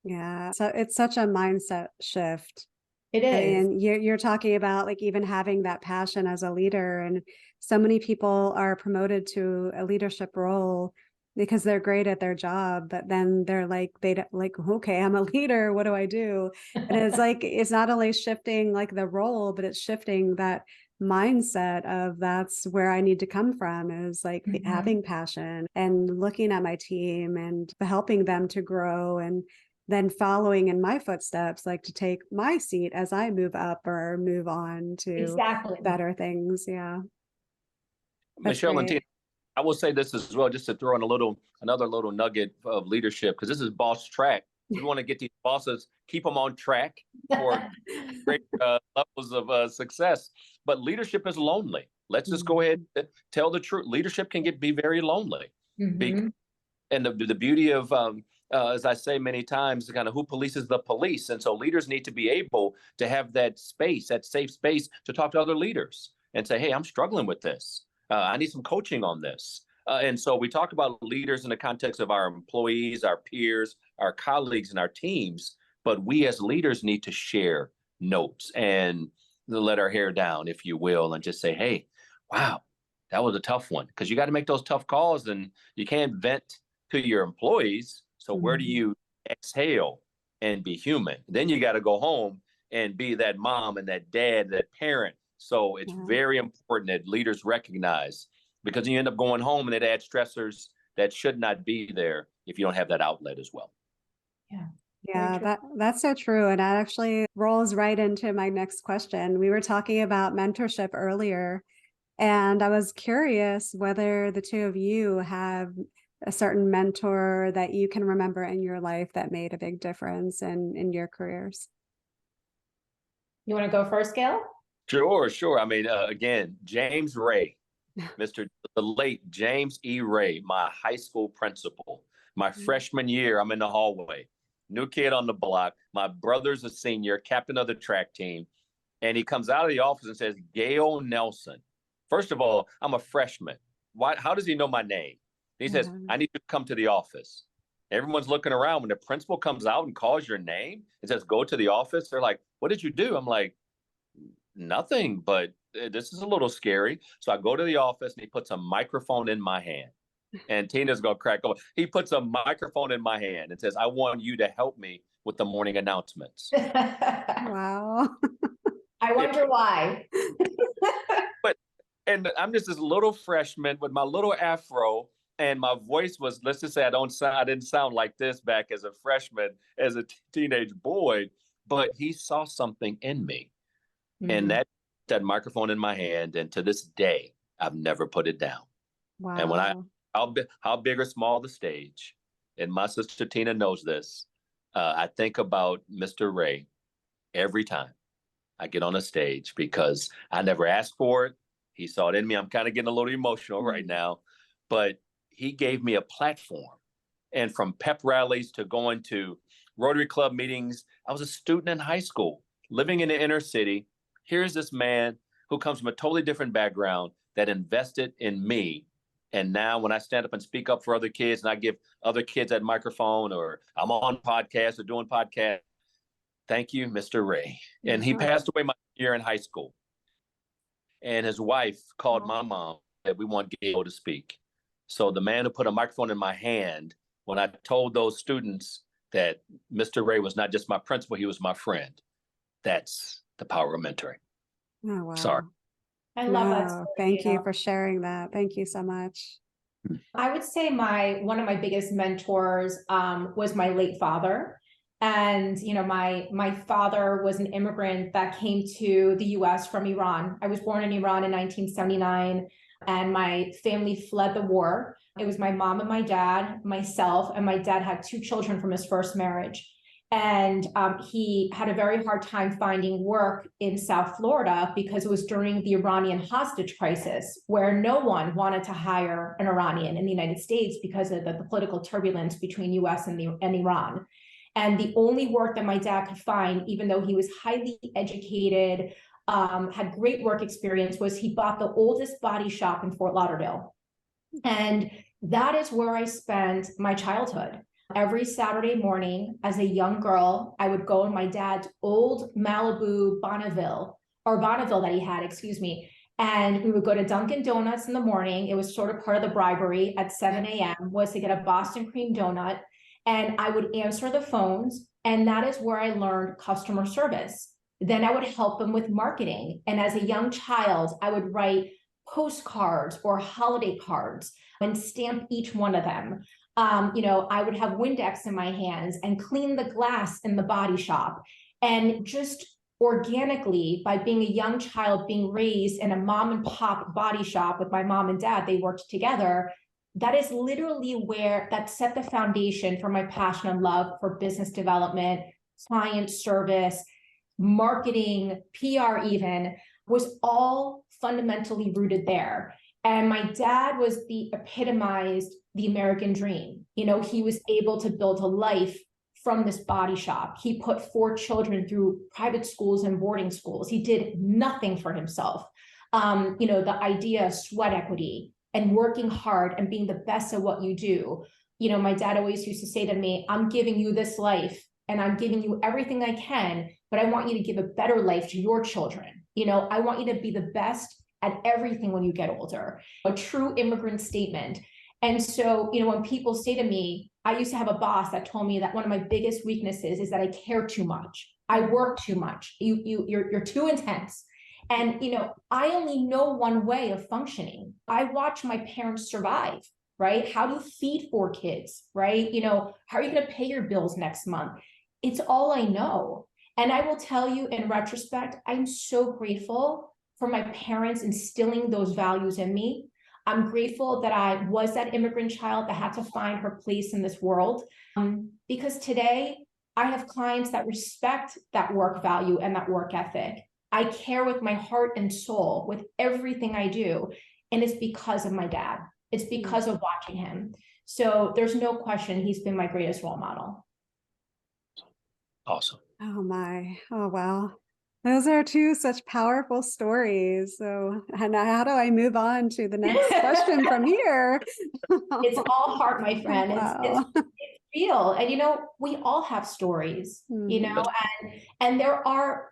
Yeah. So it's such a mindset shift. It is. And you're talking about like even having that passion as a leader. And so many people are promoted to a leadership role because they're great at their job, but then they're like, okay, I'm a leader. What do I do? And it's like, it's not only shifting like the role, but it's shifting that mindset of that's where I need to come from, is like having passion and looking at my team and helping them to grow, and then following in my footsteps, like to take my seat as I move up or move on to better things. Yeah. Michelle and Tina, I will say this as well, just to throw in another little nugget of leadership, because this is Bosstrack. We want to get these bosses, keep them on track for great levels of success. But leadership is lonely. Let's just go ahead and tell the truth. Leadership can be very lonely. And the beauty of, as I say many times, kind of who polices the police. And so leaders need to be able to have that space, that safe space to talk to other leaders and say, hey, I'm struggling with this. I need some coaching on this. And so we talk about leaders in the context of our employees, our peers, our colleagues, and our teams. But we as leaders need to share notes and let our hair down, if you will, and just say, hey, wow, that was a tough one. Because you got to make those tough calls, and you can't vent to your employees. So where do you exhale and be human? Then you got to go home and be that mom and that dad, that parent. So it's very important that leaders recognize, because you end up going home and it adds stressors that should not be there if you don't have that outlet as well. Yeah, that's so true. And that actually rolls right into my next question. We were talking about mentorship earlier, and I was curious whether the two of you have a certain mentor that you can remember in your life that made a big difference in your careers. You want to go first, Gale? Sure. I mean, again, James Ray, the late James E. Ray, my high school principal. My freshman year, I'm in the hallway, new kid on the block. My brother's a senior, captain of the track team. And he comes out of the office and says, Gale Nelson. First of all, I'm a freshman. How does he know my name? He says, I need you to come to the office. Everyone's looking around. When the principal comes out and calls your name and says, go to the office, they're like, what did you do? I'm like, nothing, but this is a little scary. So I go to the office and he puts a microphone in my hand. And Tina's going to crack up. He puts a microphone in my hand and says, I want you to help me with the morning announcements. Wow. I wonder why. And I'm just this little freshman with my little afro, and my voice was, let's just say I didn't sound like this back as a freshman, as a teenage boy, but he saw something in me. And that microphone in my hand, and to this day, I've never put it down. Wow. And when how big or small the stage, and my sister Tina knows this, I think about Mr. Ray every time I get on a stage, because I never asked for it. He saw it in me. I'm kind of getting a little emotional right now, but he gave me a platform. And from pep rallies to going to Rotary Club meetings, I was a student in high school, living in the inner city. Here's this man who comes from a totally different background that invested in me. And now when I stand up and speak up for other kids, and I give other kids that microphone, or I'm on podcasts or doing podcasts, thank you, Mr. Ray. And he passed away my year in high school. And his wife called my mom that we want Gale to speak. So the man who put a microphone in my hand, when I told those students that Mr. Ray was not just my principal, he was my friend, that's the power of mentoring. Oh, wow. Sorry. I love that story. Thank you for sharing that. Thank you so much. I would say one of my biggest mentors was my late father. And, my father was an immigrant that came to the US from Iran. I was born in Iran in 1979, and my family fled the war. It was my mom and my dad, myself, and my dad had 2 children from his first marriage. And he had a very hard time finding work in South Florida, because it was during the Iranian hostage crisis, where no one wanted to hire an Iranian in the United States because of the political turbulence between US and Iran. And the only work that my dad could find, even though he was highly educated, had great work experience, was he bought the oldest body shop in Fort Lauderdale. And that is where I spent my childhood. Every Saturday morning as a young girl, I would go in my dad's old Malibu Bonneville that he had, and we would go to Dunkin' Donuts in the morning. It was sort of part of the bribery at 7 a.m. was to get a Boston cream donut. And I would answer the phones, and that is where I learned customer service. Then I would help them with marketing. And as a young child, I would write postcards or holiday cards and stamp each one of them. I would have Windex in my hands and clean the glass in the body shop. And just organically, by being a young child, being raised in a mom and pop body shop with my mom and dad, they worked together. That is literally where that set the foundation for my passion and love for business development, client service, marketing, PR even, was all fundamentally rooted there. And my dad was epitomized the American dream. He was able to build a life from this body shop. He put 4 children through private schools and boarding schools. He did nothing for himself. The idea of sweat equity and working hard and being the best at what you do. My dad always used to say to me, I'm giving you this life and I'm giving you everything I can, but I want you to give a better life to your children. I want you to be the best at everything when you get older. A true immigrant statement. And so, when people say to me, I used to have a boss that told me that one of my biggest weaknesses is that I care too much. I work too much. You're too intense. And, I only know one way of functioning. I watch my parents survive, right? How do you feed 4 kids, right? How are you going to pay your bills next month? It's all I know. And I will tell you, in retrospect, I'm so grateful for my parents instilling those values in me. I'm grateful that I was that immigrant child that had to find her place in this world. Because today I have clients that respect that work value and that work ethic. I care with my heart and soul with everything I do. And it's because of my dad. It's because of watching him. So there's no question he's been my greatest role model. Awesome. Oh my. Oh, wow. Those are 2 such powerful stories. So how do I move on to the next question from here? It's all heart, my friend. Wow. real. And, we all have stories, and there are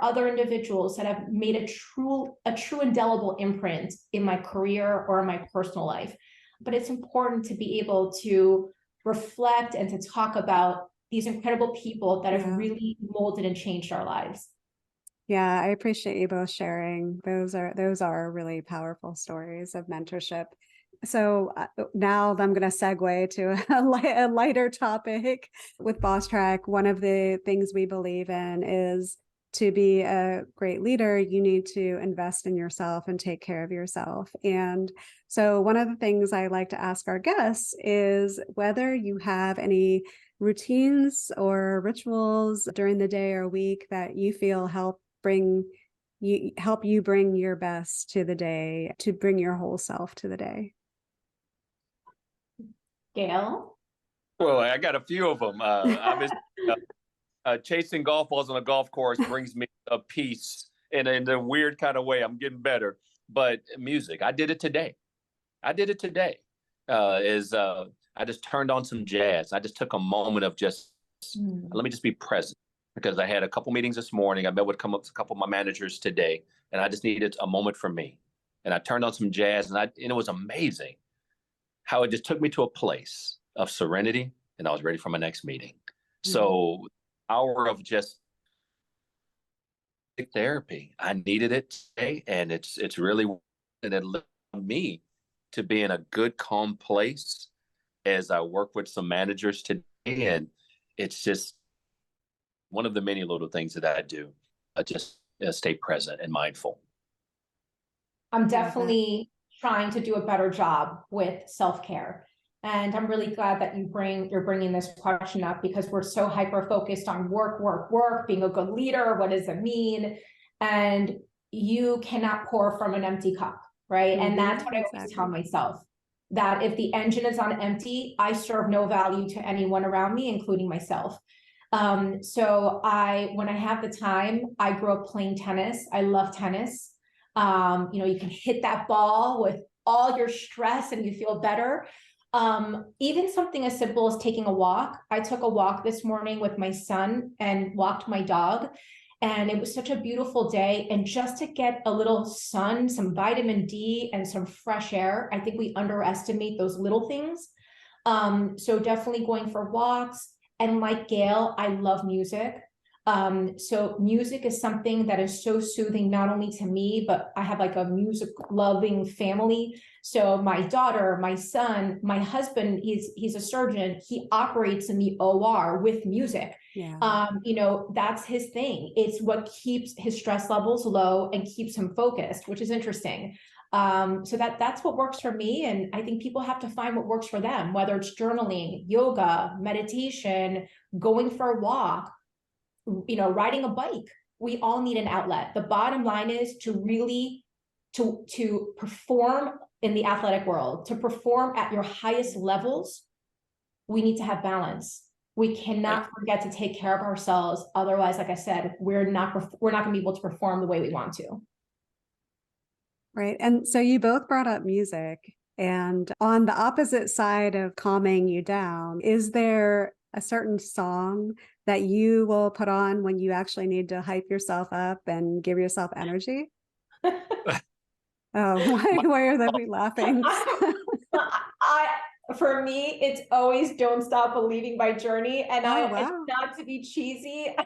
other individuals that have made a true indelible imprint in my career or in my personal life. But it's important to be able to reflect and to talk about these incredible people that have really molded and changed our lives. Yeah, I appreciate you both sharing. Those are really powerful stories of mentorship. So now I'm going to segue to a lighter topic with Bosstrack. One of the things we believe in is to be a great leader, you need to invest in yourself and take care of yourself. And so one of the things I like to ask our guests is whether you have any routines or rituals during the day or week that you feel help you bring your best to the day, to bring your whole self to the day. Gale? Well, I got a few of them. Obviously, chasing golf balls on a golf course brings me a peace in a weird kind of way. I'm getting better. But music, I did it today. I just turned on some jazz. I just took a moment of let me just be present, because I had a couple meetings this morning. I met with a couple of my managers today, and I just needed a moment for me. And I turned on some jazz, and it was amazing how it just took me to a place of serenity, and I was ready for my next meeting. So hour of just therapy, I needed it today, and it's really, and it led me to be in a good, calm place as I work with some managers today. And it's just one of the many little things that I do. I just stay present and mindful. I'm definitely trying to do a better job with self-care. And I'm really glad that you're bringing this question up, because we're so hyper focused on work, being a good leader. What does it mean? And you cannot pour from an empty cup, right? And that's what I always tell myself, that if the engine is on empty, I serve no value to anyone around me, including myself. So when I have the time, I grew up playing tennis. I love tennis. You can hit that ball with all your stress and you feel better. Even something as simple as taking a walk. I took a walk this morning with my son and walked my dog, and it was such a beautiful day. And just to get a little sun, some vitamin D, and some fresh air, I think we underestimate those little things. So definitely going for walks. And like Gale, I love music. So music is something that is so soothing, not only to me, but I have like a music loving family. So my daughter, my son, my husband, he's a surgeon. He operates in the OR with music. Yeah. That's his thing. It's what keeps his stress levels low and keeps him focused, which is interesting. So that's what works for me. And I think people have to find what works for them, whether it's journaling, yoga, meditation, going for a walk, riding a bike. We all need an outlet. The bottom line is to really to perform in the athletic world, to perform at your highest levels. We need to have balance. We cannot forget to take care of ourselves. Otherwise, like I said, we're not going to be able to perform the way we want to. Right. And so you both brought up music, and on the opposite side of calming you down, is there a certain song that you will put on when you actually need to hype yourself up and give yourself energy? Oh, why are they laughing? For me, it's always "Don't Stop Believing" by Journey. And it's not to be cheesy.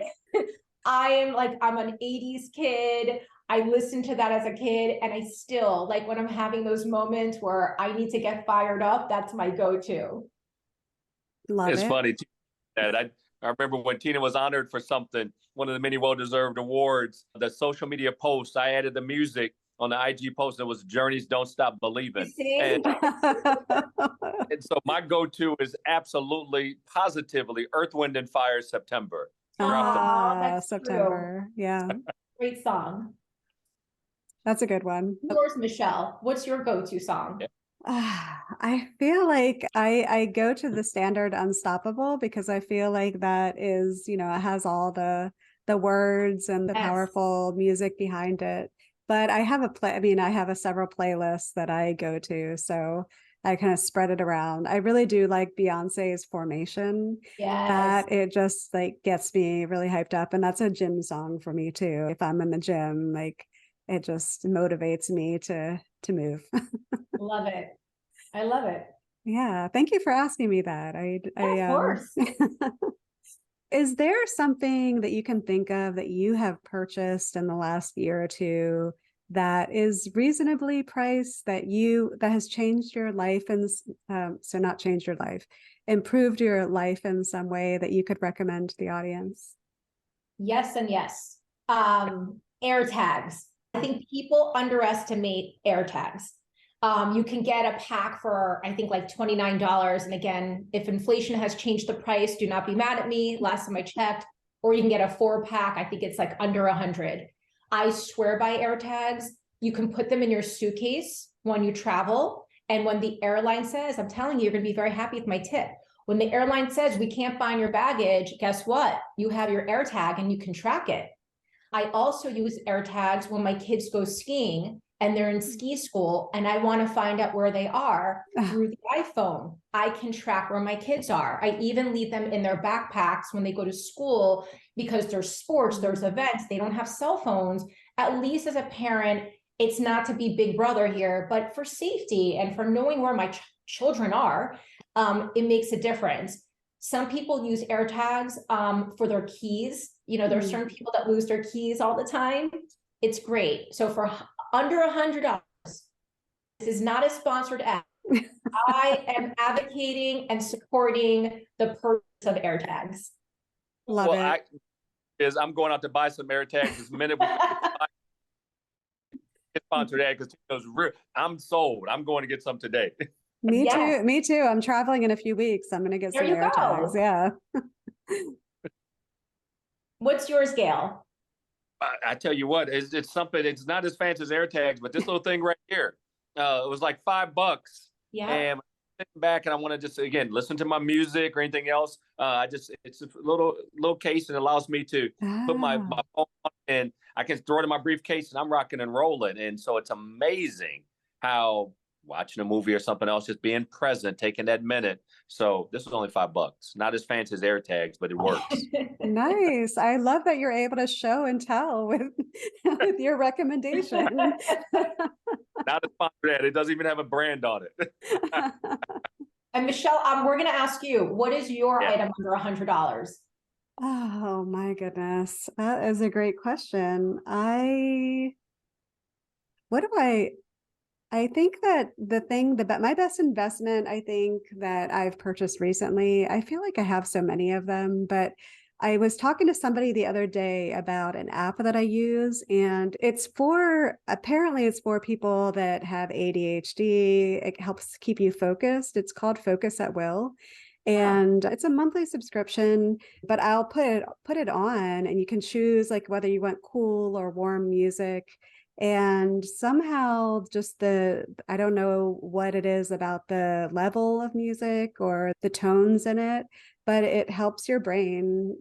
I'm an 80s kid. I listened to that as a kid, and I still, like, when I'm having those moments where I need to get fired up, that's my go-to. Love it's it. funny that I remember when Tina was honored for something, one of the many well-deserved awards, the social media post, I added the music on the IG post. It was Journey's "Don't Stop Believing." And so my go-to is absolutely, positively Earth, Wind, and Fire, September. That's September. True. Yeah. Great song. That's a good one. Yours, Michelle. What's your go-to song? I feel like I go to the standard Unstoppable, because I feel like that is, it has all the words and the powerful music behind it. But I have I have several playlists that I go to. So I kind of spread it around. I really do like Beyonce's Formation. Yes. That it just like gets me really hyped up. And that's a gym song for me too. If I'm in the gym, like it just motivates me to move. Love it. I love it. Yeah. Thank you for asking me that. Of course. Is there something that you can think of that you have purchased in the last year or two that is reasonably priced that has changed your life and so not changed your life, improved your life in some way that you could recommend to the audience? Yes and yes. Air tags. I think people underestimate air tags. You can get a pack for, I think, like $29. And again, if inflation has changed the price, do not be mad at me. Last time I checked, or you can get a 4-pack. I think it's like under 100. I swear by air tags. You can put them in your suitcase when you travel. And when the airline says, I'm telling you, you're going to be very happy with my tip. When the airline says we can't find your baggage, guess what? You have your air tag and you can track it. I also use air tags when my kids go skiing and they're in ski school and I want to find out where they are through the iPhone. I can track where my kids are. I even leave them in their backpacks when they go to school because there's sports, there's events, they don't have cell phones. At least as a parent, it's not to be big brother here, but for safety and for knowing where my children are, it makes a difference. Some people use air tags for their keys. You know, there's certain people that lose their keys all the time. It's great. So for under $100, this is not a sponsored ad. I am advocating and supporting the purchase of air tags. Love it. I'm going out to buy some air tags this minute. We sponsored ad because I'm sold. I'm going to get some today. Me too. Me too. I'm traveling in a few weeks. I'm going to get some air tags. Yeah. What's yours, Gale? I tell you what, it's something. It's not as fancy as air tags, but this little thing right here, it was like $5. Yeah. And I'm sitting back and I want to just again listen to my music or anything else. It's a little case and allows me to put my phone on and I can throw it in my briefcase and I'm rocking and rolling. And so it's amazing how watching a movie or something else, just being present, taking that minute. So this was only $5. Not as fancy as air tags, but it works. Nice. I love that you're able to show and tell with your recommendation. Not a sponsor ad. It doesn't even have a brand on it. And Michelle, we're going to ask you, what is your item under $100? Oh my goodness. That is a great question. I think that my best investment, I think that I've purchased recently, I feel like I have so many of them, but I was talking to somebody the other day about an app that I use, and apparently it's for people that have ADHD. It helps keep you focused. It's called Focus at Will. And it's a monthly subscription, but I'll put it on and you can choose like whether you want cool or warm music. And somehow just I don't know what it is about the level of music or the tones in it, but it helps your brain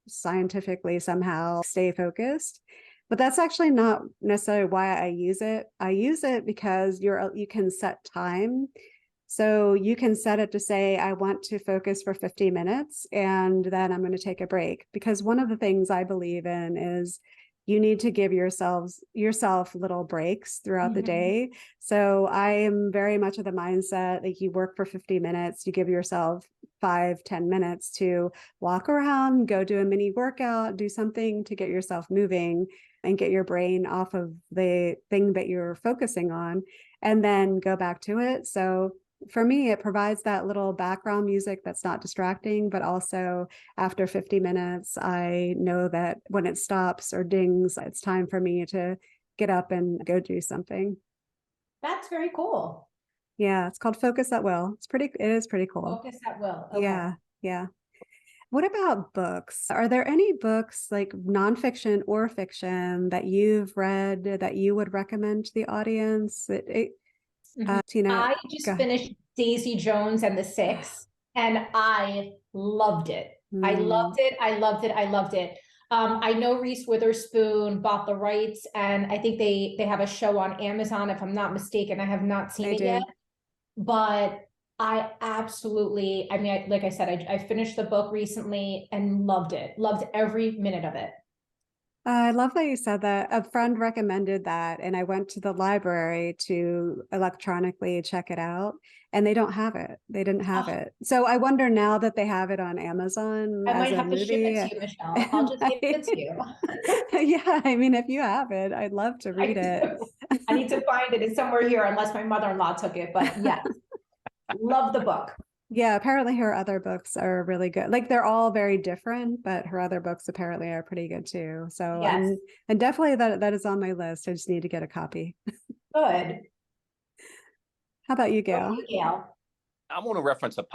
scientifically somehow stay focused. But that's actually not necessarily why I use it. I use it because you can set time. So you can set it to say, I want to focus for 50 minutes and then I'm going to take a break. Because one of the things I believe in is you need to give yourself little breaks throughout the day. So I am very much of the mindset that you work for 50 minutes, you give yourself 5-10 minutes to walk around, go do a mini workout, do something to get yourself moving and get your brain off of the thing that you're focusing on, and then go back to it. So for me, it provides that little background music that's not distracting, but also after 50 minutes, I know that when it stops or dings, it's time for me to get up and go do something. That's very cool. Yeah, it's called Focus at Will. It is pretty cool. Focus at Will. Okay. Yeah, yeah. What about books? Are there any books, like nonfiction or fiction, that you've read that you would recommend to the audience? Tina, I just finished Daisy Jones and the Six, and I loved it. I loved it. I loved it. I loved it. I know Reese Witherspoon bought the rights, and I think they have a show on Amazon, if I'm not mistaken. I have not seen it yet. but I absolutely, I mean, like I said, I finished the book recently and loved it, loved every minute of it. I love that you said that. A friend recommended that, and I went to the library to electronically check it out, and they don't have it. They didn't have Oh, it. So I wonder now that they have it on Amazon I as might a have to ship it movie. to you, Michelle. I'll just give it to you. Yeah, I mean, if you have it, I'd love to I read it. do. I need to find it. It's somewhere here, unless my mother-in-law took it, but yes, love the book. Yeah, apparently her other books are really good. Like they're all very different, but her other books apparently are pretty good too. So Yes, and definitely that is on my list. I just need to get a copy. good. How about you, Over to Gail? you, Gail. I want to reference a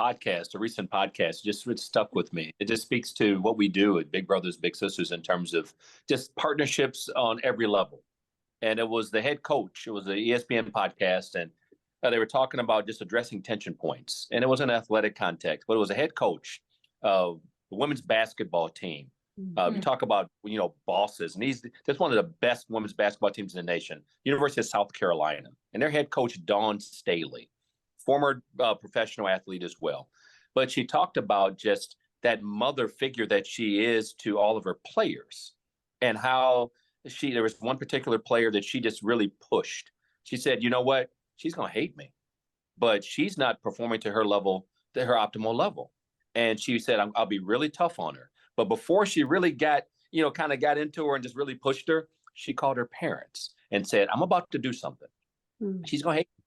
recent podcast, just it stuck with me. It just speaks to what we do at Big Brothers Big Sisters in terms of just partnerships on every level. And it was the head coach. It was the ESPN podcast, and they were talking about just addressing tension points. And it was an athletic context, but it was a head coach of the women's basketball team. We talk about bosses, and he's just one of the best women's basketball teams in the nation, University of South Carolina, and their head coach Dawn Staley, former professional athlete as well. But she talked about just that mother figure that she is to all of her players, and how there was one particular player that she just really pushed. She said, you know what? She's going to hate me, but she's not performing to her level, to her optimal level. And she said, I'll be really tough on her. But before she really got, kind of got into her and just really pushed her, she called her parents and said, I'm about to do something. She's going to hate me.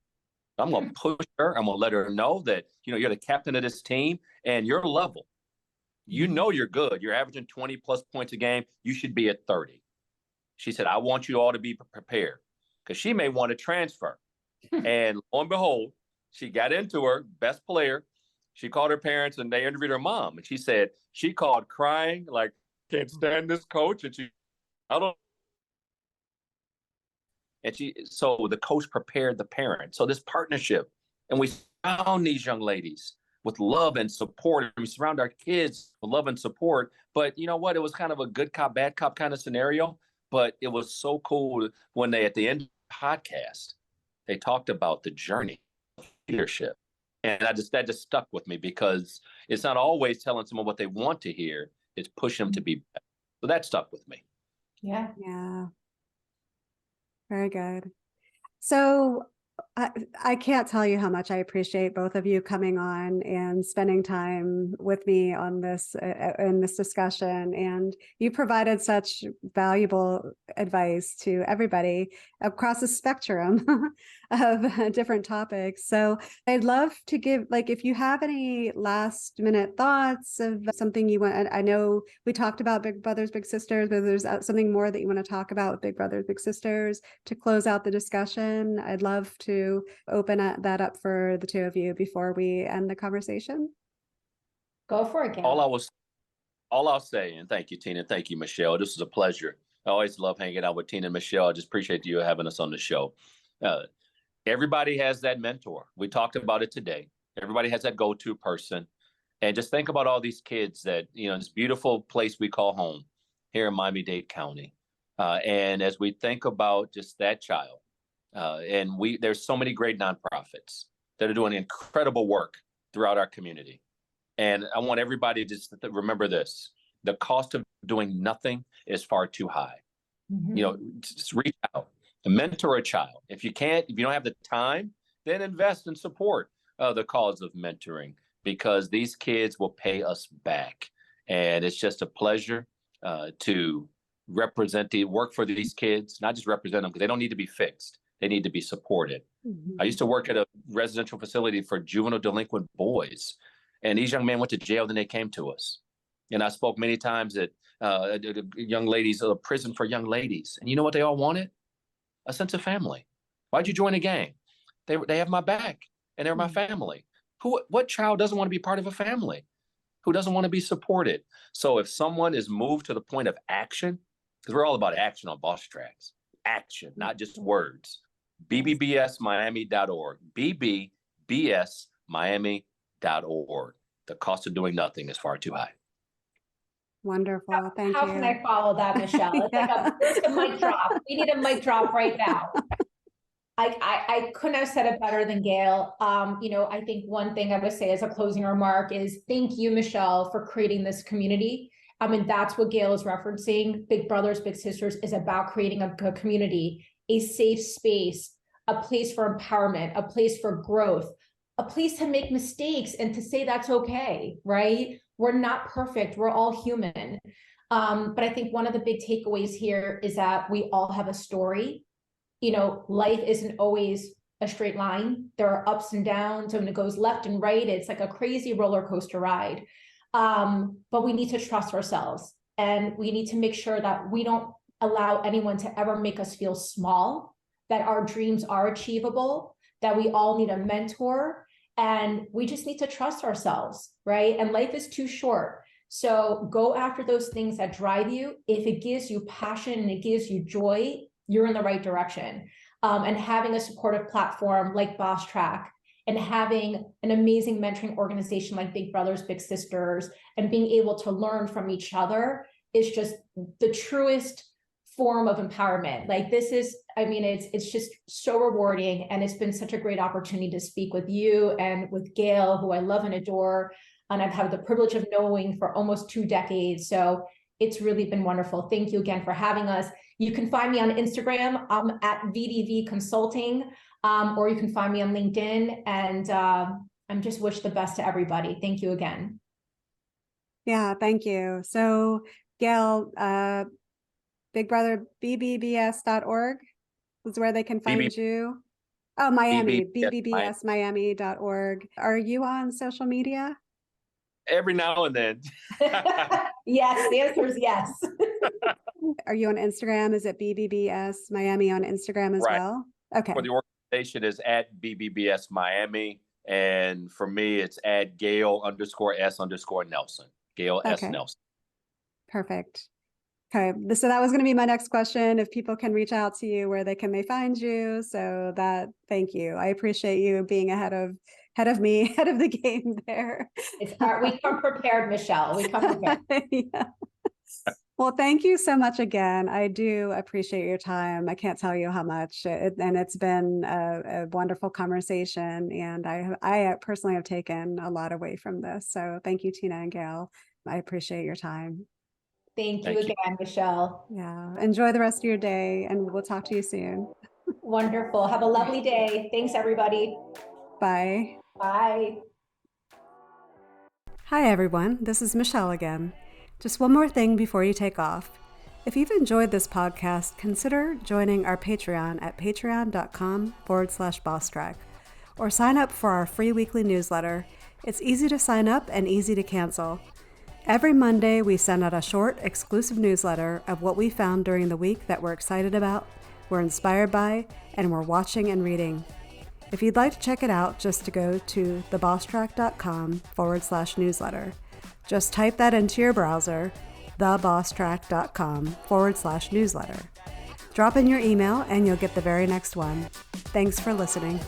I'm going to push her. I'm going to let her know that, you're the captain of this team and your level. You're good. You're averaging 20 plus points a game. You should be at 30. She said, I want you all to be prepared because she may want to transfer. And lo and behold, she got into her best player. She called her parents and they interviewed her mom. And she said, she called crying, like, can't stand this coach. And so the coach prepared the parents. So this partnership, and we found these young ladies with love and support. And we surround our kids with love and support. But you know what? It was kind of a good cop, bad cop kind of scenario. But it was so cool when they, at the end of the podcast, they talked about the journey of leadership. And that just stuck with me because it's not always telling someone what they want to hear. It's pushing them to be better. So that stuck with me. Yeah. Yeah. Very good. So I can't tell you how much I appreciate both of you coming on and spending time with me on this in this discussion. And you provided such valuable advice to everybody across the spectrum of different topics. So I'd love to give, like, if you have any last minute thoughts of something you want. I know we talked about Big Brothers Big Sisters, but there's something more that you want to talk about with Big Brothers Big Sisters to close out the discussion. I'd love to open that up for the two of you before we end the conversation. Go for it, Gail. All I'll say, and thank you, Tina. Thank you, Michelle. This is a pleasure. I always love hanging out with Tina and Michelle. I just appreciate you having us on the show. Everybody has that mentor. We talked about it today. Everybody has that go-to person. And just think about all these kids that, this beautiful place we call home here in Miami-Dade County. And as we think about just that child, and there's so many great nonprofits that are doing incredible work throughout our community. And I want everybody to just remember this: the cost of doing nothing is far too high. Just reach out and mentor a child. If you don't have the time, then invest and support the cause of mentoring, because these kids will pay us back. And it's just a pleasure to work for these kids, not just represent them, because they don't need to be fixed. They need to be supported. I used to work at a residential facility for juvenile delinquent boys, and these young men went to jail, then they came to us. And I spoke many times at young ladies, a prison for young ladies. And you know what they all wanted? A sense of family. Why'd you join a gang? They have my back, and they're my family. What child doesn't want to be part of a family? Who doesn't want to be supported? So if someone is moved to the point of action, because we're all about action on Bosstrack, action, not just words. BBBSmiami.org, BBBSmiami.org. The cost of doing nothing is far too high. Wonderful. Thank you. How can I follow that, Michelle? It's like a mic drop. We need a mic drop right now. I couldn't have said it better than Gale. I think one thing I would say as a closing remark is thank you, Michelle, for creating this community. I mean, that's what Gale is referencing. Big Brothers, Big Sisters is about creating a community, a safe space, a place for empowerment, a place for growth, a place to make mistakes and to say that's okay, right? We're not perfect. We're all human. But I think one of the big takeaways here is that we all have a story. Life isn't always a straight line. There are ups and downs. When it goes left and right, it's like a crazy roller coaster ride. But we need to trust ourselves, and we need to make sure that we don't allow anyone to ever make us feel small, that our dreams are achievable, that we all need a mentor, and we just need to trust ourselves, right? And life is too short. So go after those things that drive you. If it gives you passion and it gives you joy, you're in the right direction. And having a supportive platform like Bosstrack, and having an amazing mentoring organization like Big Brothers, Big Sisters, and being able to learn from each other is just the truest form of empowerment. Like this is, it's just so rewarding. And it's been such a great opportunity to speak with you and with Gale, who I love and adore. And I've had the privilege of knowing for almost 2 decades. So it's really been wonderful. Thank you again for having us. You can find me on Instagram. I'm at VDV Consulting, or you can find me on LinkedIn. And I'm just wish the best to everybody. Thank you again. Yeah, thank you. So Gale, Big Brother, bbbs.org is where they can find you. Oh, Miami, bbbsmiami.org. Are you on social media? Every now and then. Yes, the answer is yes. Are you on Instagram? Is it BBBS Miami on Instagram as well? Okay. For the organization is at BBBS Miami. And for me, it's at Gale_S_Nelson. Gale S. Nelson. Perfect. Okay. So that was going to be my next question. If people can reach out to you, where they find you. So thank you. I appreciate you being ahead of me, ahead of the game there. We come prepared, Michelle. We come prepared. Yeah. Well, thank you so much again. I do appreciate your time. I can't tell you how much, and it's been a wonderful conversation. And I personally have taken a lot away from this. So thank you, Tina and Gale. I appreciate your time. Thank you again, Michelle. Yeah. Enjoy the rest of your day, and we'll talk to you soon. Wonderful. Have a lovely day. Thanks, everybody. Bye. Bye. Hi, everyone. This is Michelle again. Just one more thing before you take off. If you've enjoyed this podcast, consider joining our Patreon at patreon.com/Bosstrack, or sign up for our free weekly newsletter. It's easy to sign up and easy to cancel. Every Monday, we send out a short, exclusive newsletter of what we found during the week that we're excited about, we're inspired by, and we're watching and reading. If you'd like to check it out, just to go to thebosstrack.com/newsletter. Just type that into your browser, thebosstrack.com/newsletter. Drop in your email and you'll get the very next one. Thanks for listening.